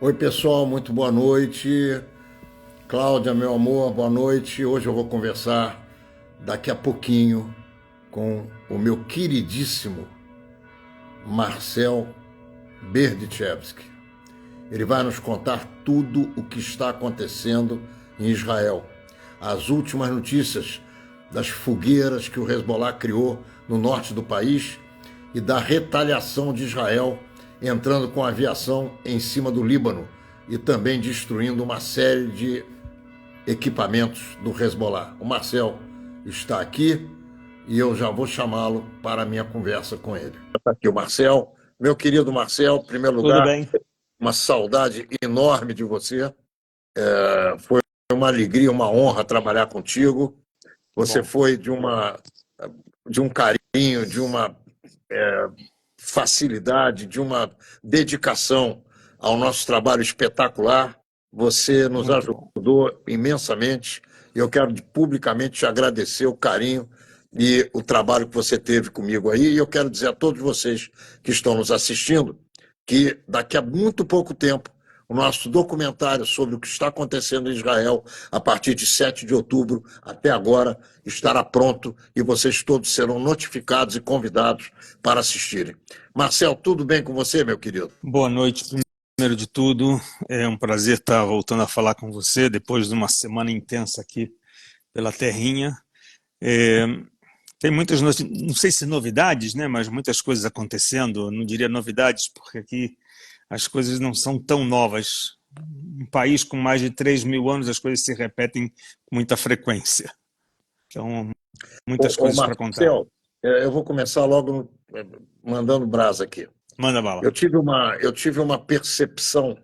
Oi, pessoal, muito boa noite. Cláudia, meu amor, boa noite. Hoje eu vou conversar daqui a pouquinho com o meu queridíssimo Marcel Berdichevsky. Ele vai nos contar tudo o que está acontecendo em Israel. As últimas notícias das fogueiras que o Hezbollah criou no norte do país e da retaliação de Israel entrando com aviação em cima do Líbano e também destruindo uma série de equipamentos do Hezbollah. O Marcel está aqui e eu já vou chamá-lo para a minha conversa com ele. Está aqui o Marcel. Meu querido Marcel, em primeiro Tudo lugar, bem? uma saudade enorme de você. Foi uma alegria, uma honra trabalhar contigo. Você Bom, foi de um carinho, de uma facilidade, de uma dedicação ao nosso trabalho espetacular. Você nos muito bom. ajudou imensamente e eu quero publicamente te agradecer o carinho e o trabalho que você teve comigo aí. E eu quero dizer a todos vocês que estão nos assistindo que daqui a muito pouco tempo o nosso documentário sobre o que está acontecendo em Israel a partir de 7 de outubro até agora estará pronto e vocês todos serão notificados e convidados para assistirem. Marcel, tudo bem com você, meu querido? Boa noite, primeiro de tudo. É um prazer estar voltando a falar com você depois de uma semana intensa aqui pela Terrinha. É, tem muitas, não sei se novidades, né, mas muitas coisas acontecendo. Eu não diria novidades, porque aqui as coisas não são tão novas. Um país com mais de 3.000 anos, as coisas se repetem com muita frequência. Então, muitas Ô, coisas para contar. Marcel, eu vou começar logo mandando brasa aqui. Manda bala. Eu tive uma percepção,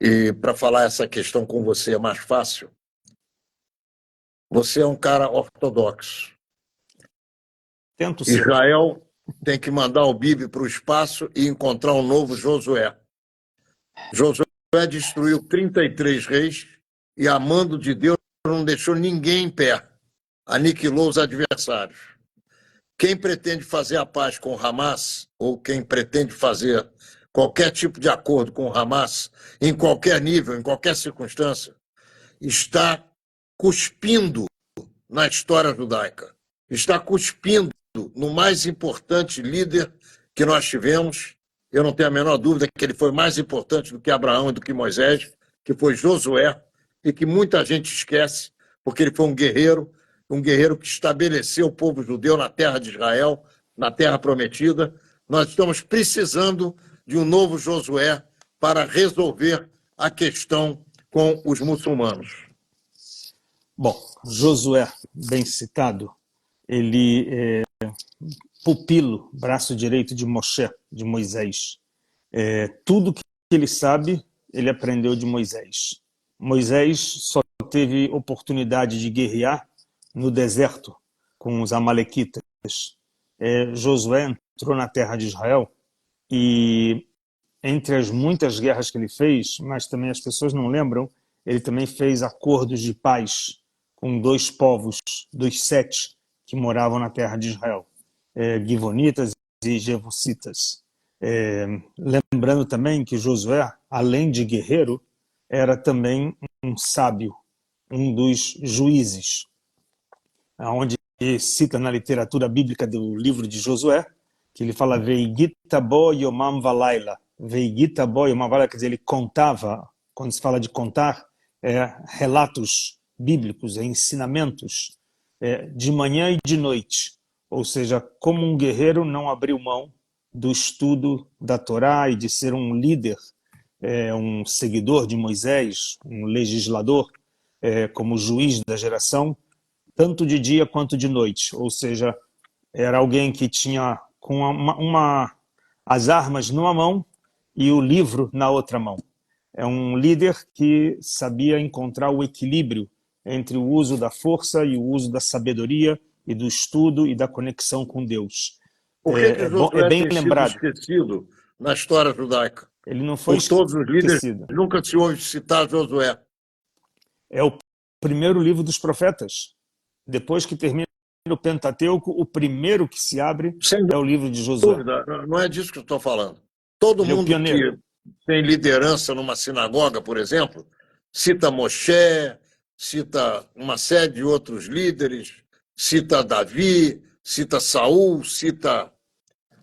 e para falar essa questão com você é mais fácil. Você é um cara ortodoxo. Tento ser. Israel tem que mandar o Bibi para o espaço e encontrar um novo Josué. Josué destruiu 33 reis e, a mando de Deus, não deixou ninguém em pé. Aniquilou os adversários. Quem pretende fazer a paz com o Hamas, ou quem pretende fazer qualquer tipo de acordo com o Hamas, em qualquer nível, em qualquer circunstância, está cuspindo na história judaica. Está cuspindo no mais importante líder que nós tivemos. Eu não tenho a menor dúvida que ele foi mais importante do que Abraão e do que Moisés, que foi Josué, e que muita gente esquece, porque ele foi um guerreiro que estabeleceu o povo judeu na terra de Israel, na terra prometida. Nós estamos precisando de um novo Josué para resolver a questão com os muçulmanos. Bom, Josué, bem citado, ele é pupilo, braço direito de Moshe, de Moisés. Tudo que ele sabe, ele aprendeu de Moisés. Moisés só teve oportunidade de guerrear no deserto com os amalequitas. Josué entrou na terra de Israel e, entre as muitas guerras que ele fez, mas também as pessoas não lembram, ele também fez acordos de paz com dois povos, dos sete que moravam na terra de Israel, Givonitas e Jebusitas. Lembrando também que Josué, além de guerreiro, era também um sábio, um dos juízes, onde cita na literatura bíblica do livro de Josué, que ele fala Veigita bo yomam valaila. Veigita bo yomam valaila, quer dizer, ele contava, quando se fala de contar, relatos bíblicos, ensinamentos, de manhã e de noite. Ou seja, como um guerreiro não abriu mão do estudo da Torá e de ser um líder, um seguidor de Moisés, um legislador, como juiz da geração, tanto de dia quanto de noite. Ou seja, era alguém que tinha com as armas numa mão e o livro na outra mão. É um líder que sabia encontrar o equilíbrio entre o uso da força e o uso da sabedoria e do estudo e da conexão com Deus. Por que É Josué bem tem sido lembrado. esquecido na história judaica? Ele não foi Por todos os líderes, esquecido. nunca se ouve citar Josué. É o primeiro livro dos profetas. Depois que termina o Pentateuco, o primeiro que se abre Sem é o livro de Josué. dúvida, não é disso que eu estou falando. Todo Ele é o mundo pioneiro. tem liderança numa sinagoga, por exemplo, cita Moshe, cita uma série de outros líderes, cita Davi, cita Saul, cita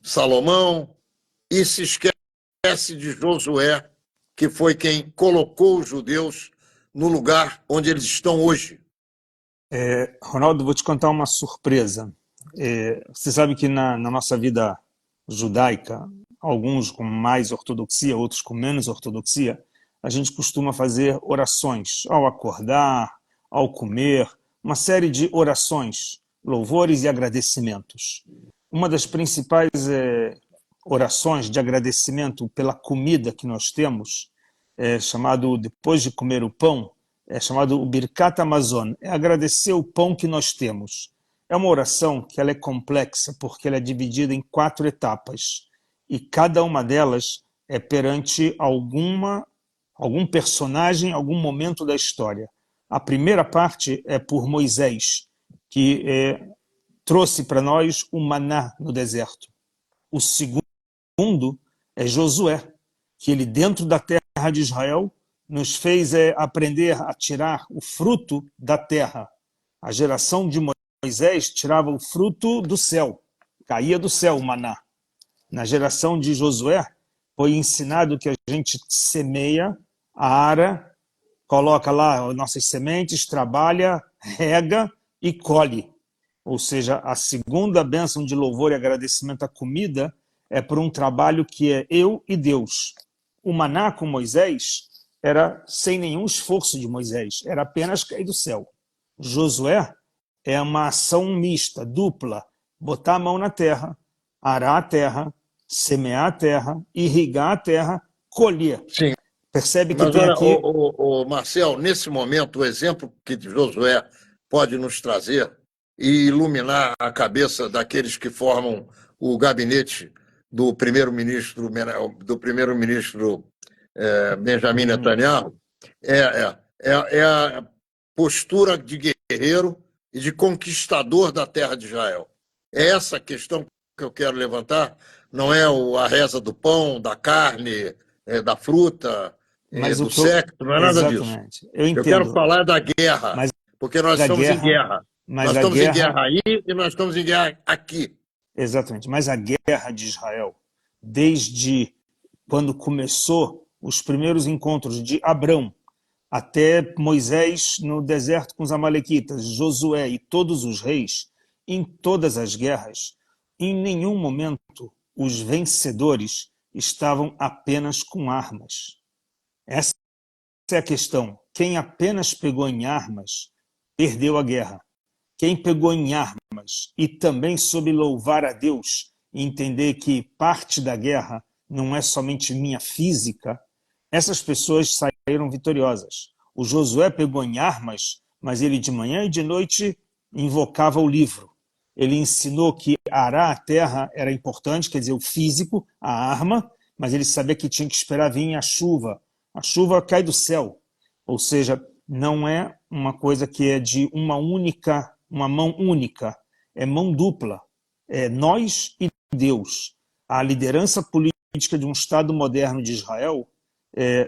Salomão, e se esquece de Josué, que foi quem colocou os judeus no lugar onde eles estão hoje. Ronaldo, vou te contar uma surpresa. Você sabe que na nossa vida judaica, alguns com mais ortodoxia, outros com menos ortodoxia, a gente costuma fazer orações ao acordar, ao comer, uma série de orações, louvores e agradecimentos. Uma das principais orações de agradecimento pela comida que nós temos, chamado, depois de comer o pão, é chamado o Birkat Hamazon, é agradecer o pão que nós temos. É uma oração que ela é complexa, porque ela é dividida em 4 etapas, e cada uma delas é perante algum personagem, algum momento da história. A primeira parte é por Moisés, que trouxe para nós o maná no deserto. O segundo é Josué, que ele, dentro da terra de Israel, nos fez aprender a tirar o fruto da terra. A geração de Moisés tirava o fruto do céu, caía do céu o maná. Na geração de Josué, foi ensinado que a gente semeia, ara, coloca lá as nossas sementes, trabalha, rega e colhe. Ou seja, a segunda bênção de louvor e agradecimento à comida é por um trabalho que é eu e Deus. O maná com Moisés era sem nenhum esforço de Moisés, era apenas cair do céu. Josué é uma ação mista, dupla, botar a mão na terra, arar a terra, semear a terra, irrigar a terra, colher. Sim. Percebe que Mas tem olha, aqui... Marcel, nesse momento, o exemplo que Josué pode nos trazer e iluminar a cabeça daqueles que formam o gabinete do primeiro-ministro Benjamin Netanyahu é a postura de guerreiro e de conquistador da terra de Israel. É essa a questão que eu quero levantar, não é a reza do pão, da carne, da fruta, do sexo, não é nada disso. Exatamente. Eu Eu quero entendo. falar da guerra, Mas porque nós a estamos em guerra, guerra. mas Nós a estamos em guerra, guerra aí e nós estamos em guerra aqui. exatamente. Mas a guerra de Israel, desde quando começou os primeiros encontros de Abrão até Moisés no deserto com os amalequitas, Josué e todos os reis, em todas as guerras, em nenhum momento os vencedores estavam apenas com armas. Essa é a questão. Quem apenas pegou em armas, perdeu a guerra. Quem pegou em armas e também soube louvar a Deus e entender que parte da guerra não é somente minha física, essas pessoas saíram vitoriosas. O Josué pegou em armas, mas ele de manhã e de noite invocava o livro. Ele ensinou que arar a terra era importante, quer dizer, o físico, a arma, mas ele sabia que tinha que esperar vir a chuva. A chuva cai do céu, ou seja, não é uma coisa que é de uma mão única, é mão dupla. É nós e Deus. A liderança política de um Estado moderno de Israel,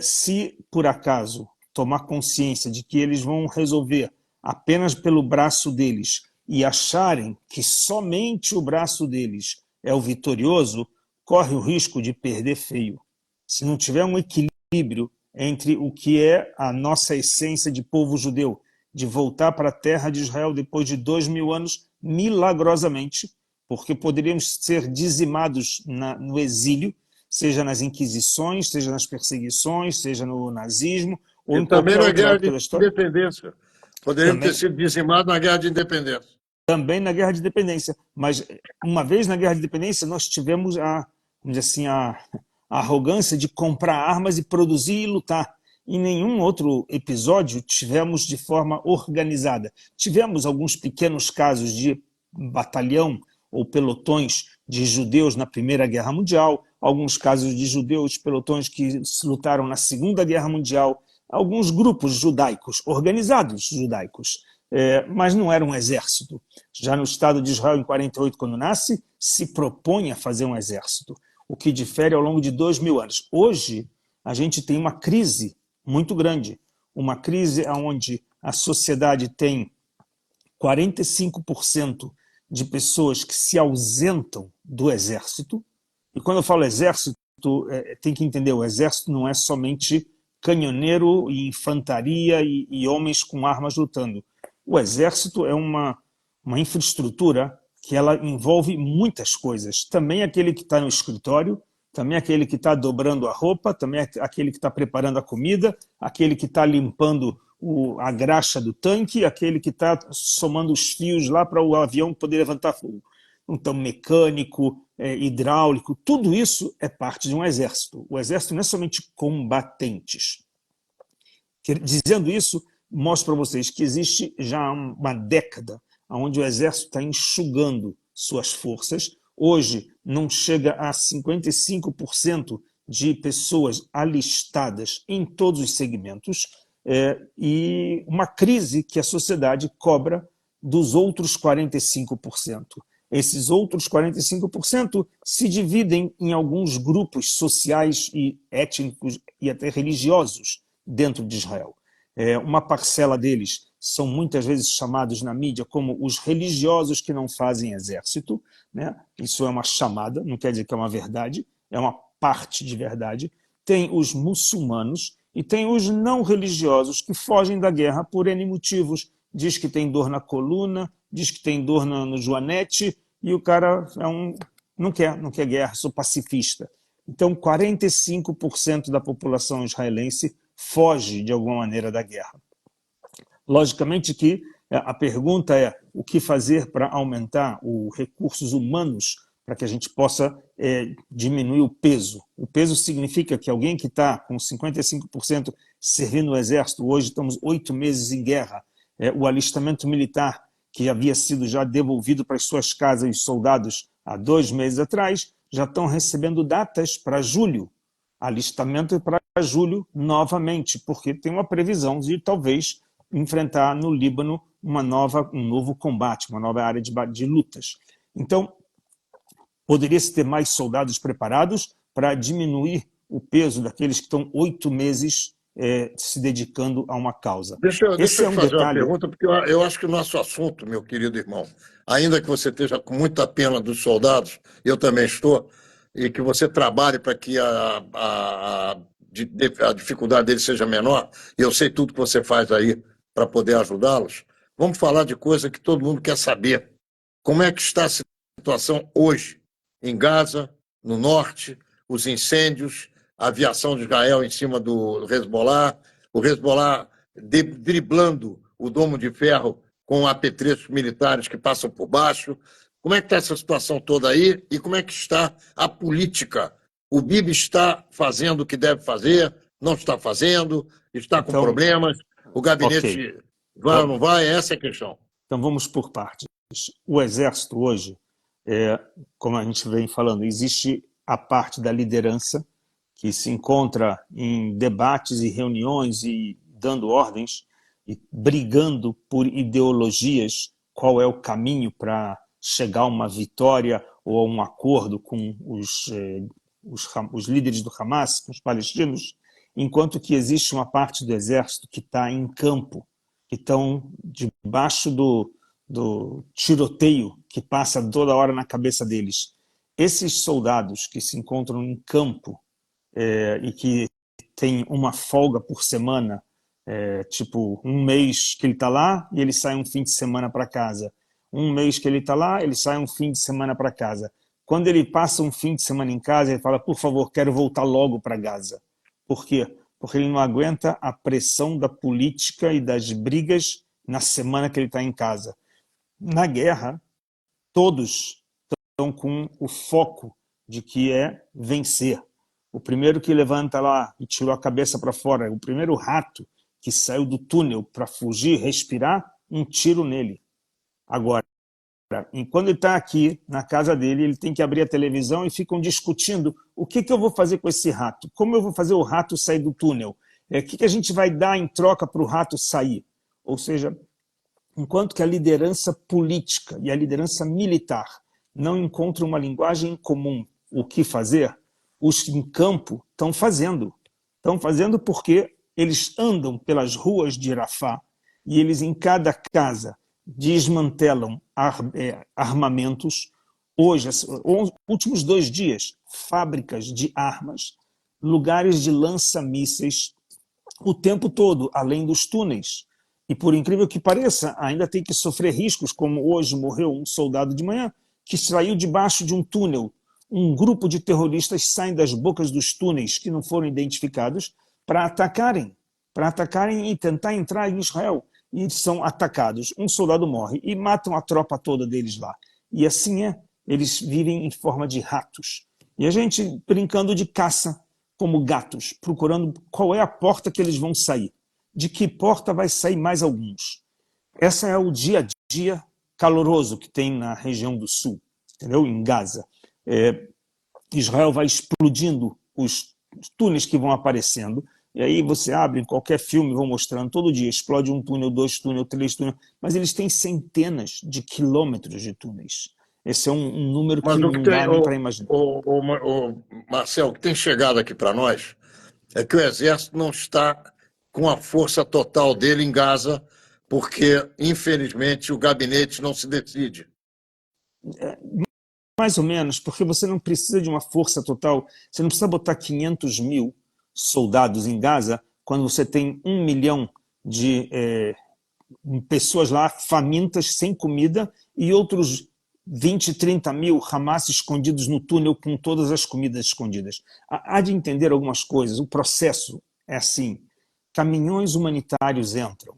se por acaso tomar consciência de que eles vão resolver apenas pelo braço deles e acharem que somente o braço deles é o vitorioso, corre o risco de perder feio. Se não tiver um equilíbrio entre o que é a nossa essência de povo judeu, de voltar para a terra de Israel depois de 2000 anos, milagrosamente, porque poderíamos ser dizimados no exílio, seja nas inquisições, seja nas perseguições, seja no nazismo, ou E em também qualquer na outra guerra época de da história. independência. Poderíamos ter sido dizimados na guerra de independência. Também na Guerra de Independência. Mas, uma vez na Guerra de Independência, nós tivemos vamos dizer assim, a arrogância de comprar armas e produzir e lutar. Em nenhum outro episódio tivemos de forma organizada. Tivemos alguns pequenos casos de batalhão ou pelotões de judeus na Primeira Guerra Mundial, alguns casos de judeus, pelotões que lutaram na Segunda Guerra Mundial, alguns grupos judaicos, organizados judaicos, mas não era um exército. Já no Estado de Israel, em 48, quando nasce, se propõe a fazer um exército, o que difere ao longo de 2000 anos. Hoje, a gente tem uma crise muito grande, uma crise onde a sociedade tem 45% de pessoas que se ausentam do exército. E quando eu falo exército, tem que entender, o exército não é somente canhoneiro e infantaria e homens com armas lutando. O exército é uma infraestrutura que ela envolve muitas coisas. Também aquele que está no escritório, também aquele que está dobrando a roupa, também aquele que está preparando a comida, aquele que está limpando a graxa do tanque, aquele que está somando os fios lá para o avião poder levantar fogo. Então, mecânico, hidráulico, tudo isso é parte de um exército. O exército não é somente combatentes. Dizendo isso, mostro para vocês que existe já uma década onde o exército está enxugando suas forças. Hoje não chega a 55% de pessoas alistadas em todos os segmentos, e uma crise que a sociedade cobra dos outros 45%. Esses outros 45% se dividem em alguns grupos sociais e étnicos e até religiosos dentro de Israel. Uma parcela deles são muitas vezes chamados na mídia como os religiosos que não fazem exército, né? Isso é uma chamada, não quer dizer que é uma verdade, é uma parte de verdade. Tem os muçulmanos e tem os não religiosos que fogem da guerra por N motivos. Diz que tem dor na coluna, diz que tem dor no joanete, e o cara não quer guerra, sou pacifista. Então, 45% da população israelense foge, de alguma maneira, da guerra. Logicamente que a pergunta é o que fazer para aumentar os recursos humanos para que a gente possa diminuir o peso. O peso significa que alguém que está com 55% servindo no exército, hoje estamos 8 meses em guerra, o alistamento militar que havia sido já devolvido para as suas casas os soldados há 2 meses atrás, já estão recebendo datas para julho. Alistamento para julho novamente, porque tem uma previsão de talvez enfrentar no Líbano um novo combate, uma nova área de lutas. Então, poderia-se ter mais soldados preparados para diminuir o peso daqueles que estão 8 meses se dedicando a uma causa. Deixa eu Esse é um fazer uma detalhe. pergunta, porque eu acho que o nosso assunto, meu querido irmão, ainda que você esteja com muita pena dos soldados, eu também estou, e que você trabalhe para que a dificuldade deles seja menor, e eu sei tudo que você faz aí para poder ajudá-los, vamos falar de coisa que todo mundo quer saber. Como é que está a situação hoje em Gaza, no norte, os incêndios, a aviação de Israel em cima do Hezbollah, o Hezbollah driblando o domo de ferro com apetrechos militares que passam por baixo. Como é que está essa situação toda aí e como é que está a política? O Bibi está fazendo o que deve fazer, não está fazendo, está com problemas, o gabinete vai ou não vai? Essa é a questão. Então vamos por partes. O Exército hoje, como a gente vem falando, existe a parte da liderança, que se encontra em debates e reuniões e dando ordens e brigando por ideologias, qual é o caminho para chegar a uma vitória ou a um acordo com os líderes do Hamas, com os palestinos, enquanto que existe uma parte do exército que está em campo, que estão debaixo do tiroteio que passa toda hora na cabeça deles. Esses soldados que se encontram em campo e que tem uma folga por semana, tipo um mês que ele está lá e ele sai um fim de semana para casa. Um mês que ele está lá, ele sai um fim de semana para casa. Quando ele passa um fim de semana em casa, ele fala, por favor, quero voltar logo para Gaza. Por quê? Porque ele não aguenta a pressão da política e das brigas na semana que ele está em casa. Na guerra, todos estão com o foco de que é vencer. O primeiro que levanta lá e tirou a cabeça para fora, o primeiro rato que saiu do túnel para fugir, respirar, um tiro nele. Agora, enquanto ele está aqui na casa dele, ele tem que abrir a televisão e ficam discutindo o que eu vou fazer com esse rato, como eu vou fazer o rato sair do túnel, o que a gente vai dar em troca para o rato sair. Ou seja, enquanto que a liderança política e a liderança militar não encontram uma linguagem comum, o que fazer, os em campo estão fazendo. Estão fazendo porque eles andam pelas ruas de Rafah e eles em cada casa desmantelam armamentos. Hoje, os últimos 2 dias, fábricas de armas, lugares de lança-mísseis o tempo todo, além dos túneis. E por incrível que pareça, ainda tem que sofrer riscos, como hoje morreu um soldado de manhã que saiu debaixo de um túnel. Um grupo de terroristas saem das bocas dos túneis que não foram identificados para atacarem e tentar entrar em Israel. E são atacados, um soldado morre e matam a tropa toda deles lá. E assim eles vivem em forma de ratos. E a gente brincando de caça como gatos, procurando qual é a porta que eles vão sair. De que porta vai sair mais alguns. Esse é o dia a dia caloroso que tem na região do sul, entendeu? Em Gaza. Israel vai explodindo os túneis que vão aparecendo, e aí você abre em qualquer filme, vão mostrando todo dia, explode um túnel, 2 túneis, 3 túneis, mas eles têm centenas de quilômetros de túneis. Esse é um número Mas que o que não tem, dá nem para imaginar. Marcel, o que tem chegado aqui para nós é que o Exército não está com a força total dele em Gaza, porque, infelizmente, o gabinete não se decide. Mais ou menos, porque você não precisa de uma força total, você não precisa botar 500 mil soldados em Gaza quando você tem 1 milhão de pessoas lá famintas, sem comida, e outros 20, 30 mil Hamas escondidos no túnel com todas as comidas escondidas. Há de entender algumas coisas, o processo é assim, caminhões humanitários entram,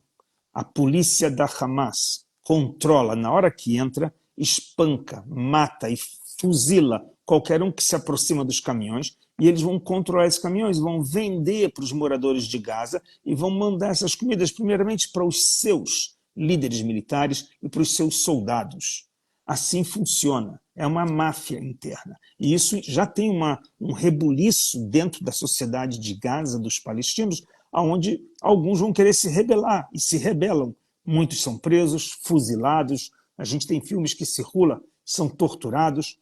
a polícia da Hamas controla, na hora que entra, espanca, mata e fuzila qualquer um que se aproxima dos caminhões, e eles vão controlar esses caminhões, vão vender para os moradores de Gaza e vão mandar essas comidas primeiramente para os seus líderes militares e para os seus soldados. Assim funciona, é uma máfia interna. E isso já tem um rebuliço dentro da sociedade de Gaza, dos palestinos, onde alguns vão querer se rebelar, e se rebelam. Muitos são presos, fuzilados, a gente tem filmes que circulam, são torturados,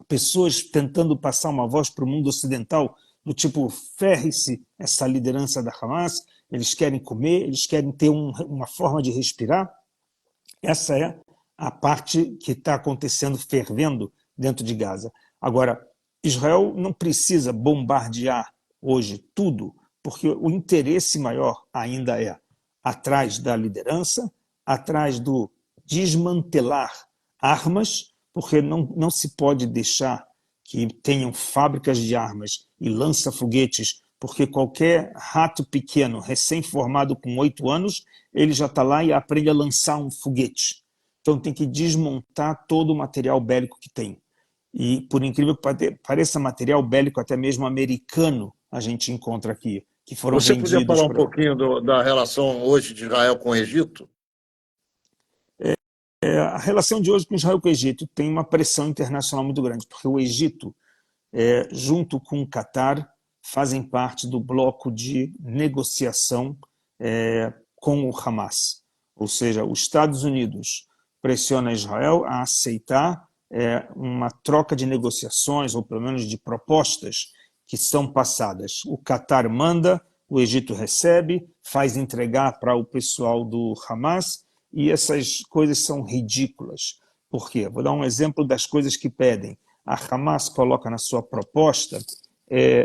pessoas tentando passar uma voz para o mundo ocidental, do tipo, ferre-se essa liderança da Hamas, eles querem comer, eles querem ter uma forma de respirar. Essa é a parte que está acontecendo, fervendo dentro de Gaza. Agora, Israel não precisa bombardear hoje tudo, porque o interesse maior ainda é atrás da liderança, atrás do desmantelar armas, porque não se pode deixar que tenham fábricas de armas e lança-foguetes, porque qualquer rato pequeno, recém-formado com 8 anos, ele já está lá e aprende a lançar um foguete. Então tem que desmontar todo o material bélico que tem. E, por incrível que pareça, material bélico até mesmo americano a gente encontra aqui, que foram Você podia vendidos falar um para... pouquinho da relação hoje de Israel com o Egito? A relação de hoje com Israel e com o Egito tem uma pressão internacional muito grande, porque o Egito, junto com o Catar, fazem parte do bloco de negociação com o Hamas. Ou seja, os Estados Unidos pressiona Israel a aceitar uma troca de negociações, ou pelo menos de propostas que são passadas. O Catar manda, o Egito recebe, faz entregar para o pessoal do Hamas, e essas coisas são ridículas. Por quê? Vou dar um exemplo das coisas que pedem. A Hamas coloca na sua proposta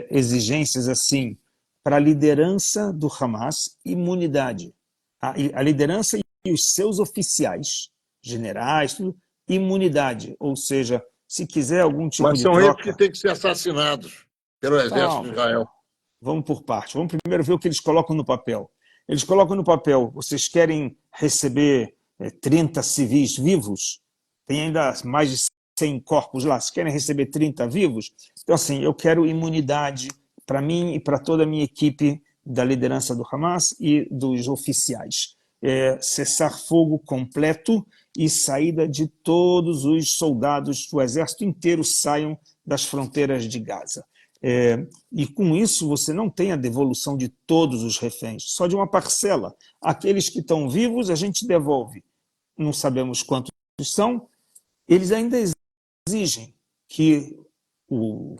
exigências assim, para a liderança do Hamas, imunidade. A liderança e os seus oficiais, generais, tudo, imunidade. Ou seja, se quiser algum tipo Mas de são eles que troca... têm que ser assassinados pelo exército de Calma, Israel. vamos por parte. Vamos primeiro ver o que eles colocam no papel. Eles colocam no papel, vocês querem receber 30 civis vivos? Tem ainda mais de 100 corpos lá. Vocês querem receber 30 vivos? Então, assim, eu quero imunidade para mim e para toda a minha equipe da liderança do Hamas e dos oficiais. Cessar fogo completo e saída de todos os soldados do exército inteiro saiam das fronteiras de Gaza. E com isso você não tem a devolução de todos os reféns, só de uma parcela. Aqueles que estão vivos a gente devolve. Não sabemos quantos são. Eles ainda exigem que o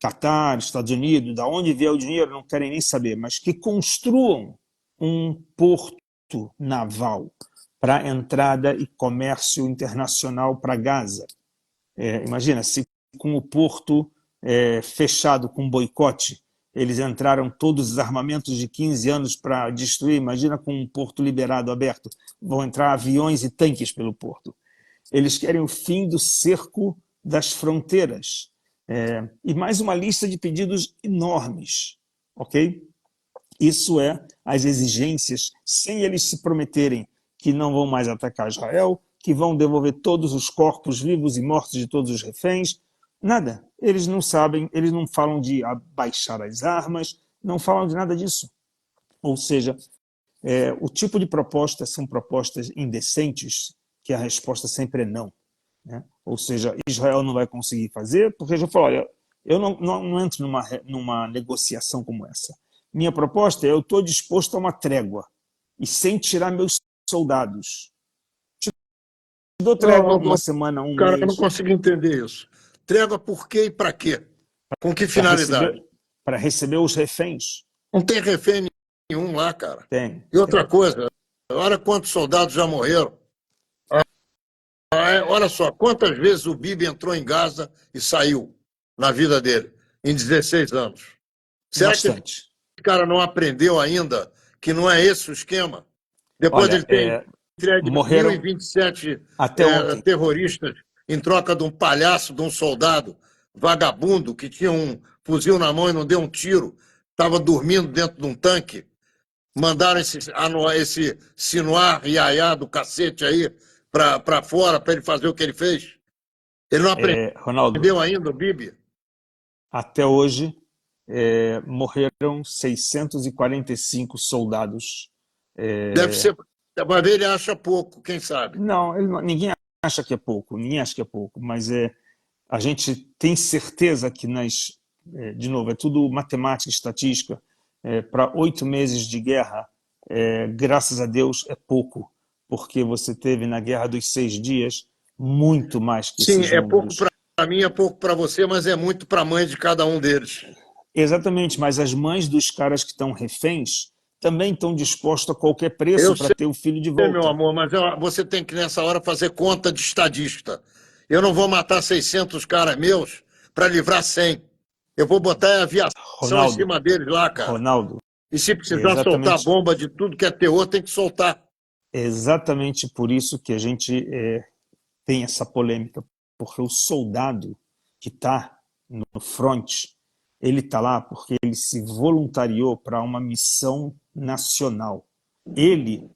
Catar, Estados Unidos, da onde vier o dinheiro, não querem nem saber, mas que construam um porto naval para entrada e comércio internacional para Gaza. Imagina, se com o porto fechado, com boicote, eles entraram todos os armamentos de 15 anos para destruir, imagina com um porto liberado, aberto, vão entrar aviões e tanques pelo porto. Eles querem o fim do cerco das fronteiras. E mais uma lista de pedidos enormes, ok? Isso é as exigências, sem eles se prometerem que não vão mais atacar Israel, que vão devolver todos os corpos vivos e mortos de todos os reféns. Nada. Eles não sabem, eles não falam de abaixar as armas, não falam de nada disso. Ou seja, o tipo de propostas são propostas indecentes, que a resposta sempre é não. Né? Ou seja, Israel não vai conseguir fazer, porque já falou, olha, eu não entro numa negociação como essa. Minha proposta é, eu estou disposto a uma trégua, e sem tirar meus soldados. Te dou trégua uma semana, um cara, mês. eu não consigo entender isso. Trégua por quê e para quê? Com que finalidade? Para receber os reféns. Não tem refém nenhum lá, cara. Tem. E outra coisa, olha quantos soldados já morreram. Olha só, quantas vezes o Bibi entrou em Gaza e saiu na vida dele, em 16 anos. Será Bastante. que esse cara não aprendeu ainda que não é esse o esquema? Depois Olha, ele tem entregue morreram 1.027 até ontem. terroristas em troca de um palhaço, de um soldado vagabundo que tinha um fuzil na mão e não deu um tiro, estava dormindo dentro de um tanque. Mandaram esse Sinuar Iaiá do cacete aí para fora, para ele fazer o que ele fez. Ele não aprendeu Ronaldo, ainda, o Bibi? Até hoje, morreram 645 soldados. Deve ser. Mas ele acha pouco, quem sabe? Não, ninguém acha que é pouco, mas a gente tem certeza que de novo, é tudo matemática, estatística, para 8 meses de guerra, graças a Deus, é pouco, porque você teve na Guerra dos 6 Dias muito mais que Sim, esses é números. pouco para mim, é pouco para você, mas é muito para a mãe de cada um deles. Exatamente, mas as mães dos caras que estão reféns também estão dispostos a qualquer preço para ter o filho de volta. Meu amor, mas você tem que nessa hora fazer conta de estadista. Eu não vou matar 600 caras meus para livrar 100. Eu vou botar a aviação em cima deles lá, cara. Ronaldo, e se precisar soltar bomba de tudo que é teor, tem que soltar. Exatamente por isso que a gente tem essa polêmica, porque o soldado que está no front, ele está lá porque ele se voluntariou para uma missão nacional. Ele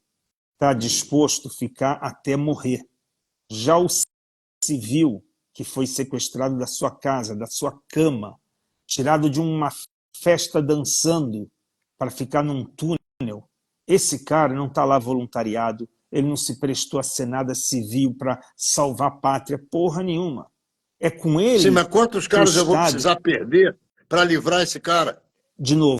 está disposto a ficar até morrer. Já o civil que foi sequestrado da sua casa, da sua cama, tirado de uma festa dançando para ficar num túnel, esse cara não está lá voluntariado, ele não se prestou a ser nada civil para salvar a pátria, porra nenhuma. É com ele. Sim, mas quantos caras eu vou precisar perder para livrar esse cara? De novo,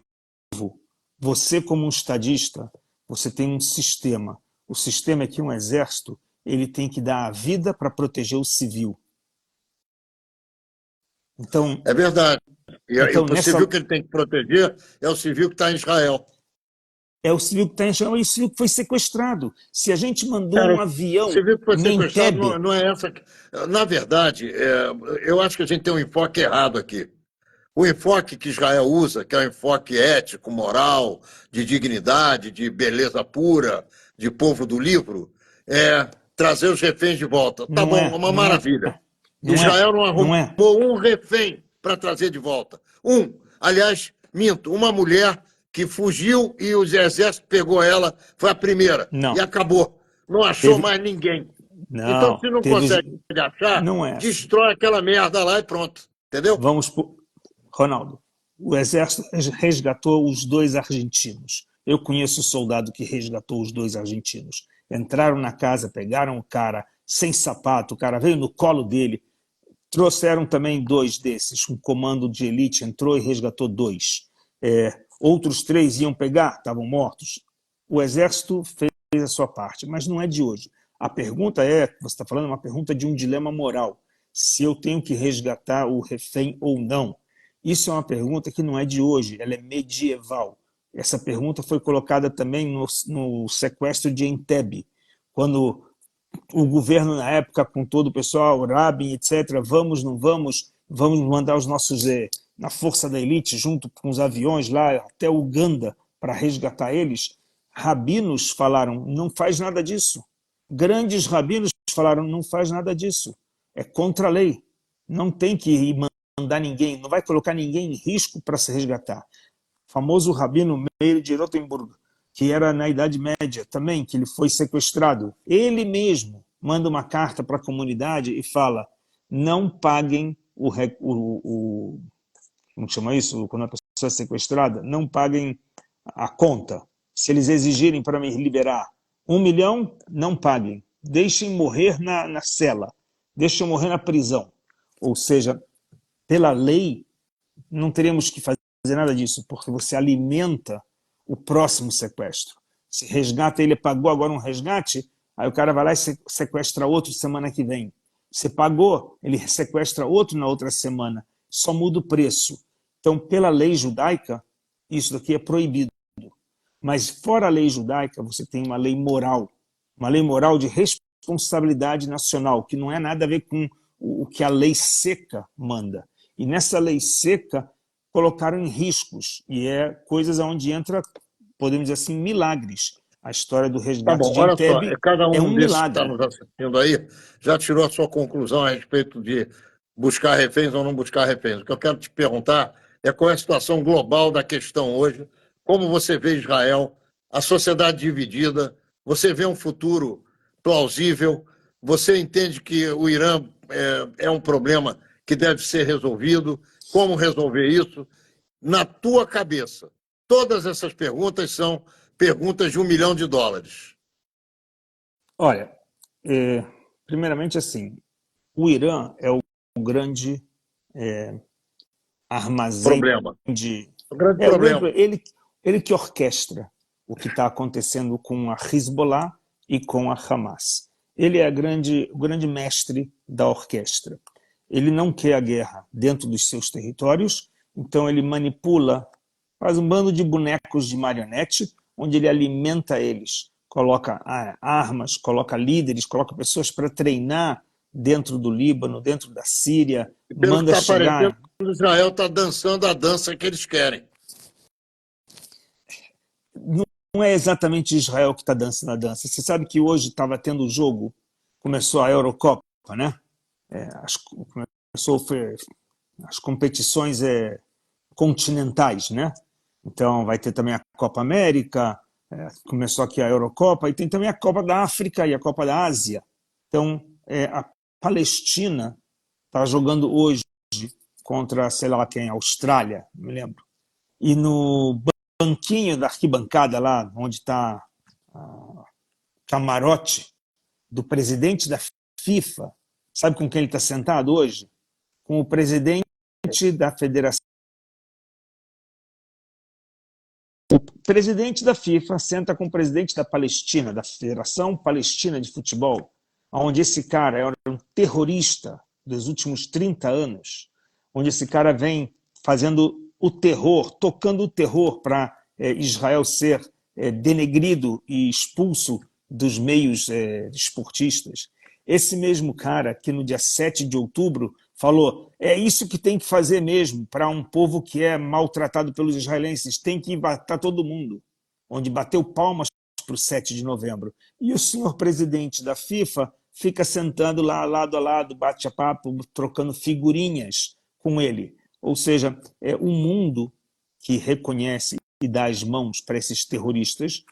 você como um estadista, você tem um sistema. O sistema é que um exército, ele tem que dar a vida para proteger o civil. Então, é verdade. E o civil que ele tem que proteger é o civil que está em Israel. É o civil que está em Israel e o civil que foi sequestrado. Se a gente mandou um avião... O civil que foi sequestrado não é essa... Na verdade, eu acho que a gente tem um enfoque errado aqui. O enfoque que Israel usa, que é um enfoque ético, moral, de dignidade, de beleza pura, de povo do livro, é trazer os reféns de volta. Tá bom, uma maravilha. Israel não arrumou um refém para trazer de volta. Aliás, minto, uma mulher que fugiu e o exército pegou ela, foi a primeira. E acabou. Não achou mais ninguém. Então, se não consegue achar, destrói aquela merda lá e pronto. Entendeu? Ronaldo, o exército resgatou os 2 argentinos. Eu conheço o soldado que resgatou os 2 argentinos. Entraram na casa, pegaram o cara sem sapato, o cara veio no colo dele, trouxeram também 2 desses, um comando de elite entrou e resgatou 2. Outros 3 iam pegar, estavam mortos. O exército fez a sua parte, mas não é de hoje. A pergunta você está falando, é uma pergunta de um dilema moral. Se eu tenho que resgatar o refém ou não. Isso é uma pergunta que não é de hoje, ela é medieval. Essa pergunta foi colocada também no sequestro de Entebbe, quando o governo na época, com todo o pessoal, Rabin, etc., vamos, não vamos, vamos mandar os nossos, na força da elite, junto com os aviões lá, até Uganda, para resgatar eles. Rabinos falaram, não faz nada disso. Grandes rabinos falaram, não faz nada disso. É contra a lei. Não tem que ir mandar ninguém, não vai colocar ninguém em risco para se resgatar. O famoso rabino Meir de Rotenburg, que era na Idade Média também, que ele foi sequestrado. Ele mesmo manda uma carta para a comunidade e fala, não paguem como chama isso? Quando a pessoa é sequestrada, não paguem a conta. Se eles exigirem para me liberar 1 milhão, não paguem. Deixem morrer na cela. Deixem morrer na prisão. Ou seja, pela lei, não teríamos que fazer nada disso, porque você alimenta o próximo sequestro. Se resgata, ele pagou agora um resgate, aí o cara vai lá e sequestra outro semana que vem. Você pagou, ele sequestra outro na outra semana. Só muda o preço. Então, pela lei judaica, isso daqui é proibido. Mas fora a lei judaica, você tem uma lei moral de responsabilidade nacional, que não é nada a ver com o que a lei seca manda. E nessa lei seca, colocaram em riscos, e é coisas onde entra, podemos dizer assim, milagres. A história do Tá resgate bom, de olha só, Entebbe cada é um um desses que está milagre. nos assistindo aí já tirou a sua conclusão a respeito de buscar reféns ou não buscar reféns. O que eu quero te perguntar é qual é a situação global da questão hoje, como você vê Israel, a sociedade dividida, você vê um futuro plausível, você entende que o Irã é um problema que deve ser resolvido, como resolver isso? Na tua cabeça, todas essas perguntas são perguntas de US$ 1 milhão. Olha, primeiramente assim, o Irã é o grande armazém Problema. de... O grande O grande, problema. ele que orquestra o que está acontecendo com a Hezbollah e com a Hamas. Ele é o grande mestre da orquestra. Ele não quer a guerra dentro dos seus territórios, então ele manipula, faz um bando de bonecos de marionete, onde ele alimenta eles, coloca armas, coloca líderes, coloca pessoas para treinar dentro do Líbano, dentro da Síria, E pelo que manda está aparecendo, chegar... Israel está dançando a dança que eles querem. Não é exatamente Israel que está dançando a dança. Você sabe que hoje estava tendo o jogo, começou a Eurocopa, né? Começou as competições continentais, né? Então vai ter também a Copa América, começou aqui a Eurocopa, e tem também a Copa da África e a Copa da Ásia. Então a Palestina está jogando hoje contra, sei lá quem, a Austrália, não me lembro. E no banquinho da arquibancada lá, onde está o camarote do presidente da FIFA, sabe com quem ele está sentado hoje? Com o presidente da federação. O presidente da FIFA senta com o presidente da Palestina, da Federação Palestina de Futebol, onde esse cara era um terrorista dos últimos 30 anos, onde esse cara vem fazendo o terror, tocando o terror para Israel ser denegrido e expulso dos meios esportistas. Esse mesmo cara que no dia 7 de outubro falou, é isso que tem que fazer mesmo para um povo que é maltratado pelos israelenses, tem que matar todo mundo, onde bateu palmas para o 7 de novembro. E o senhor presidente da FIFA fica sentando lá lado a lado, bate a papo, trocando figurinhas com ele. Ou seja, é um mundo que reconhece e dá as mãos para esses terroristas.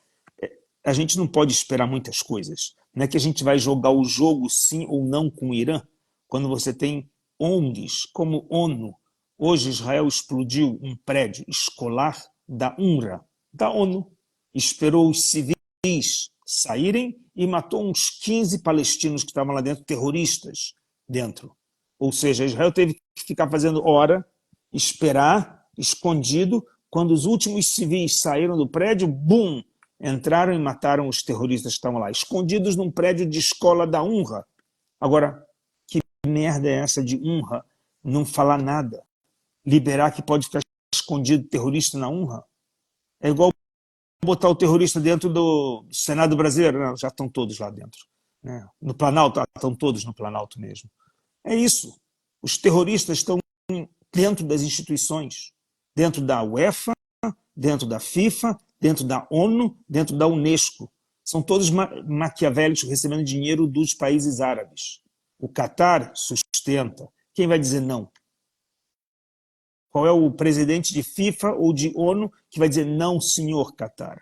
A gente não pode esperar muitas coisas. Não é que a gente vai jogar o jogo sim ou não com o Irã, quando você tem ONGs como ONU. Hoje Israel explodiu um prédio escolar da UNRWA, da ONU. Esperou os civis saírem e matou uns 15 palestinos que estavam lá dentro, terroristas dentro. Ou seja, Israel teve que ficar fazendo hora, esperar, escondido. Quando os últimos civis saíram do prédio, bum! Entraram e mataram os terroristas que estavam lá, escondidos num prédio de escola da UNRWA. Agora, que merda é essa de UNRWA não falar nada? liberar que pode ficar escondido terrorista na UNRWA? É igual botar o terrorista dentro do Senado brasileiro. Não, já estão todos lá dentro. Né? No Planalto, estão todos no Planalto mesmo. É isso. Os terroristas estão dentro das instituições, dentro da UEFA, dentro da FIFA, dentro da ONU, dentro da Unesco. São todos maquiavélicos recebendo dinheiro dos países árabes. O Catar sustenta. Quem vai dizer não? Qual é o presidente de FIFA ou de ONU que vai dizer não, senhor Catar?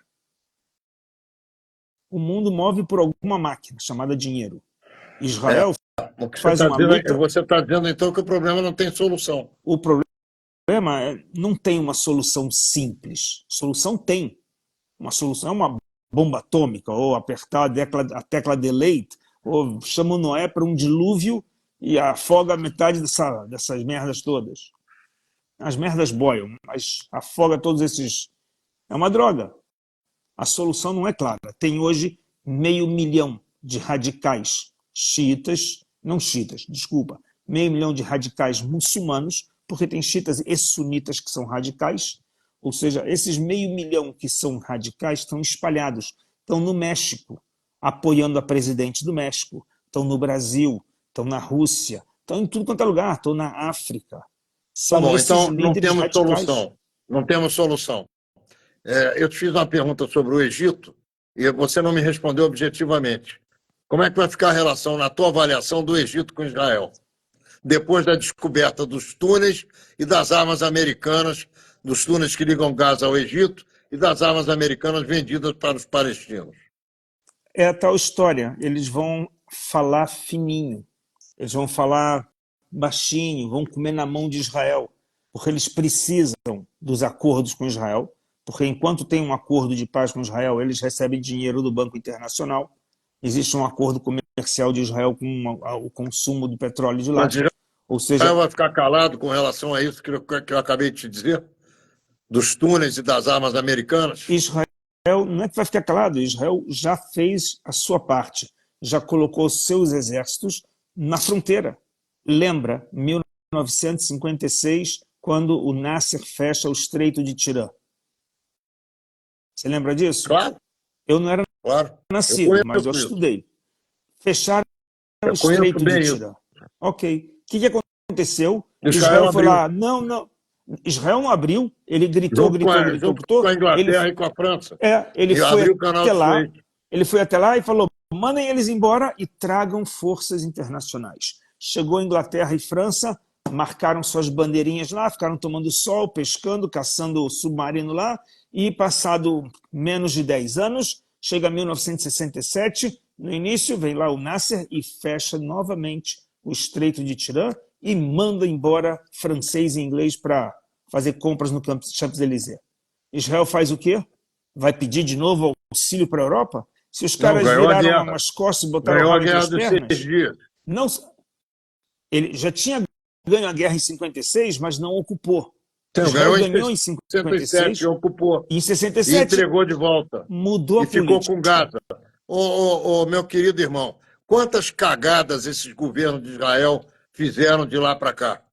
O mundo move por alguma máquina chamada dinheiro. Israel O que faz uma luta... Você está dizendo, então, que o problema não tem solução. O problema não tem uma solução simples. Solução tem. Uma solução é uma bomba atômica, ou apertar a tecla delete, ou chama o Noé para um dilúvio e afoga metade dessas merdas todas. As merdas boiam, mas afoga todos esses... É uma droga. A solução não é clara. Tem hoje 500 mil de radicais xiitas, não xiitas, desculpa, 500 mil de radicais muçulmanos, porque tem xiitas e sunitas que são radicais, ou seja, esses 500 mil que são radicais estão espalhados, estão no México, apoiando a presidente do México, estão no Brasil, estão na Rússia, estão em tudo quanto é lugar, estão na África. São Bom, esses então não líderes temos radicais. solução. Não temos solução. Eu te fiz uma pergunta sobre o Egito e você não me respondeu objetivamente. Como é que vai ficar a relação, na tua avaliação, do Egito com Israel? Depois da descoberta dos túneis e das armas americanas, dos túneis que ligam Gaza ao Egito e das armas americanas vendidas para os palestinos. É a tal história, eles vão falar fininho, eles vão falar baixinho, vão comer na mão de Israel, porque eles precisam dos acordos com Israel, porque enquanto tem um acordo de paz com Israel, eles recebem dinheiro do Banco Internacional, existe um acordo comercial de Israel com o consumo do petróleo de lá. Mas Israel Ou seja, vai ficar calado com relação a isso que eu acabei de te dizer? Dos túneis e das armas americanas? Israel não é que vai ficar calado, Israel já fez a sua parte, já colocou seus exércitos na fronteira. Lembra, 1956, quando o Nasser fecha o Estreito de Tirã. Você lembra disso? Claro. Eu não era nascido, mas eu estudei. Fecharam o Estreito de Tirã. Ok. O que aconteceu? Israel foi lá, não. Israel não abriu, ele gritou. Com a Inglaterra e com a França. Ele foi até lá e falou, mandem eles embora e tragam forças internacionais. Chegou a Inglaterra e França, marcaram suas bandeirinhas lá, ficaram tomando sol, pescando, caçando submarino lá, e passado menos de 10 anos, chega 1967, no início vem lá o Nasser e fecha novamente o Estreito de Tirã e manda embora francês e inglês para fazer compras no Champs-Élysées. Israel faz o quê? Vai pedir de novo auxílio para a Europa? Se os caras viraram umas costas e botaram o rabo entre as pernas... Não, ele já tinha ganho a guerra em 56, mas não ocupou. Israel ganhou em 57 e ocupou. Em 67 e entregou de volta. Mudou a política. E ficou com Gaza. Meu querido irmão, quantas cagadas esses governos de Israel fizeram de lá para cá?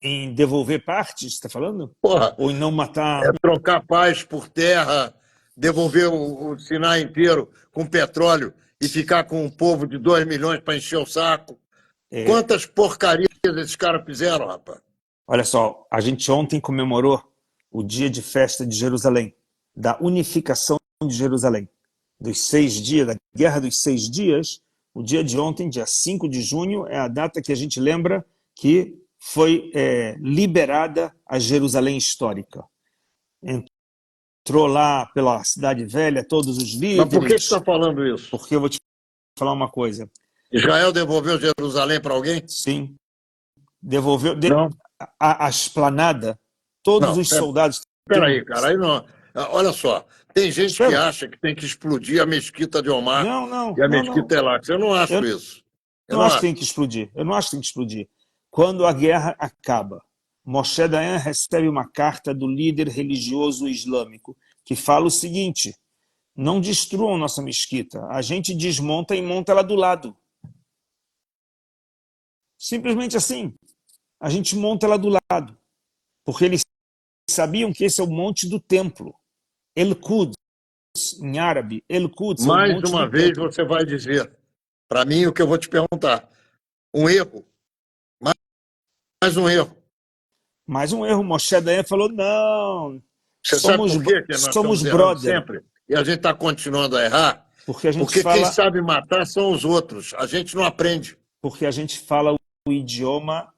Em devolver partes, você está falando? Porra, ou em não matar... trocar paz por terra, devolver o Sinai inteiro com petróleo e ficar com um povo de 2 milhões para encher o saco. Quantas porcarias esses caras fizeram, rapaz? Olha só, a gente ontem comemorou o dia de festa de Jerusalém, da unificação de Jerusalém. Dos 6 dias, da Guerra dos 6 Dias, o dia de ontem, dia 5 de junho, é a data que a gente lembra que foi liberada a Jerusalém histórica. Entrou lá pela Cidade Velha todos os líderes... Mas por que você está falando isso? Porque eu vou te falar uma coisa. Israel devolveu Jerusalém para alguém? Sim. Devolveu... A esplanada, todos os soldados... Espera aí, cara. Aí não... Olha só, tem gente que acha que tem que explodir a mesquita de Omar e a mesquita Elax. Eu não acho isso. Eu não acho que tem que explodir. Eu não acho que tem que explodir. Quando a guerra acaba, Moshe Dayan recebe uma carta do líder religioso islâmico que fala o seguinte: não destruam nossa mesquita, a gente desmonta e monta ela do lado. Simplesmente assim. a gente monta ela do lado, porque eles sabiam que esse é o monte do templo. El-Quds, em árabe, El-Quds é o Mais monte do uma vez templo. você vai dizer para mim o que eu vou te perguntar. Um erro. Mais um erro. Mais um erro, Moshe Dayan falou, não, Você sabe somos, por quê que nós somos estamos errando brother, sempre? E a gente está continuando a errar? porque a gente Porque quem fala, sabe matar são os outros. A gente não aprende. porque a gente fala o idioma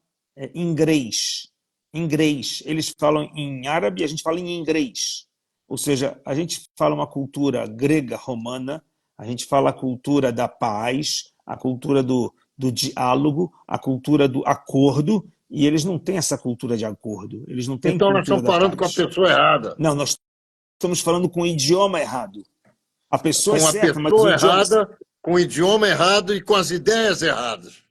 inglês. Inglês. Eles falam em árabe, a gente fala em inglês. Ou seja, a gente fala uma cultura grega romana, a gente fala a cultura da paz, a cultura do diálogo, a cultura do acordo, e eles não têm essa cultura de acordo, eles não têm Então nós cultura estamos da falando com a paz. pessoa errada. Não, nós estamos falando com o idioma errado. A pessoa é Com a certa, mas o pessoa idioma... errada, com o idioma errado e com as ideias erradas.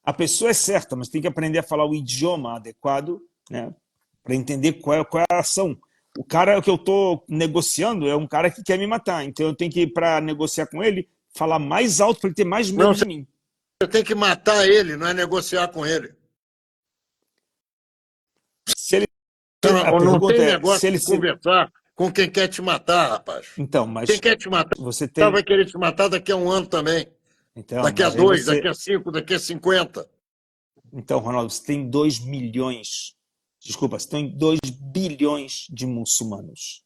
A pessoa é certa, mas tem que aprender a falar o idioma adequado, né, para entender qual é a ação. O cara que eu estou negociando é um cara que quer me matar, então eu tenho que, para negociar com ele, falar mais alto para ele ter mais medo Não, de mim. você tem que matar ele, não é negociar com ele. Se ele, a Não, não pergunta tem é, se negócio ele de se... conversar com quem quer te matar, rapaz. Então, Quem mas quer te matar você vai tem... querer te matar daqui a um ano também. Então, Daqui a mas aí 2, daqui você... a 5, daqui a 50. Então, Ronaldo, você tem 2 milhões, desculpa, você tem 2 bilhões de muçulmanos.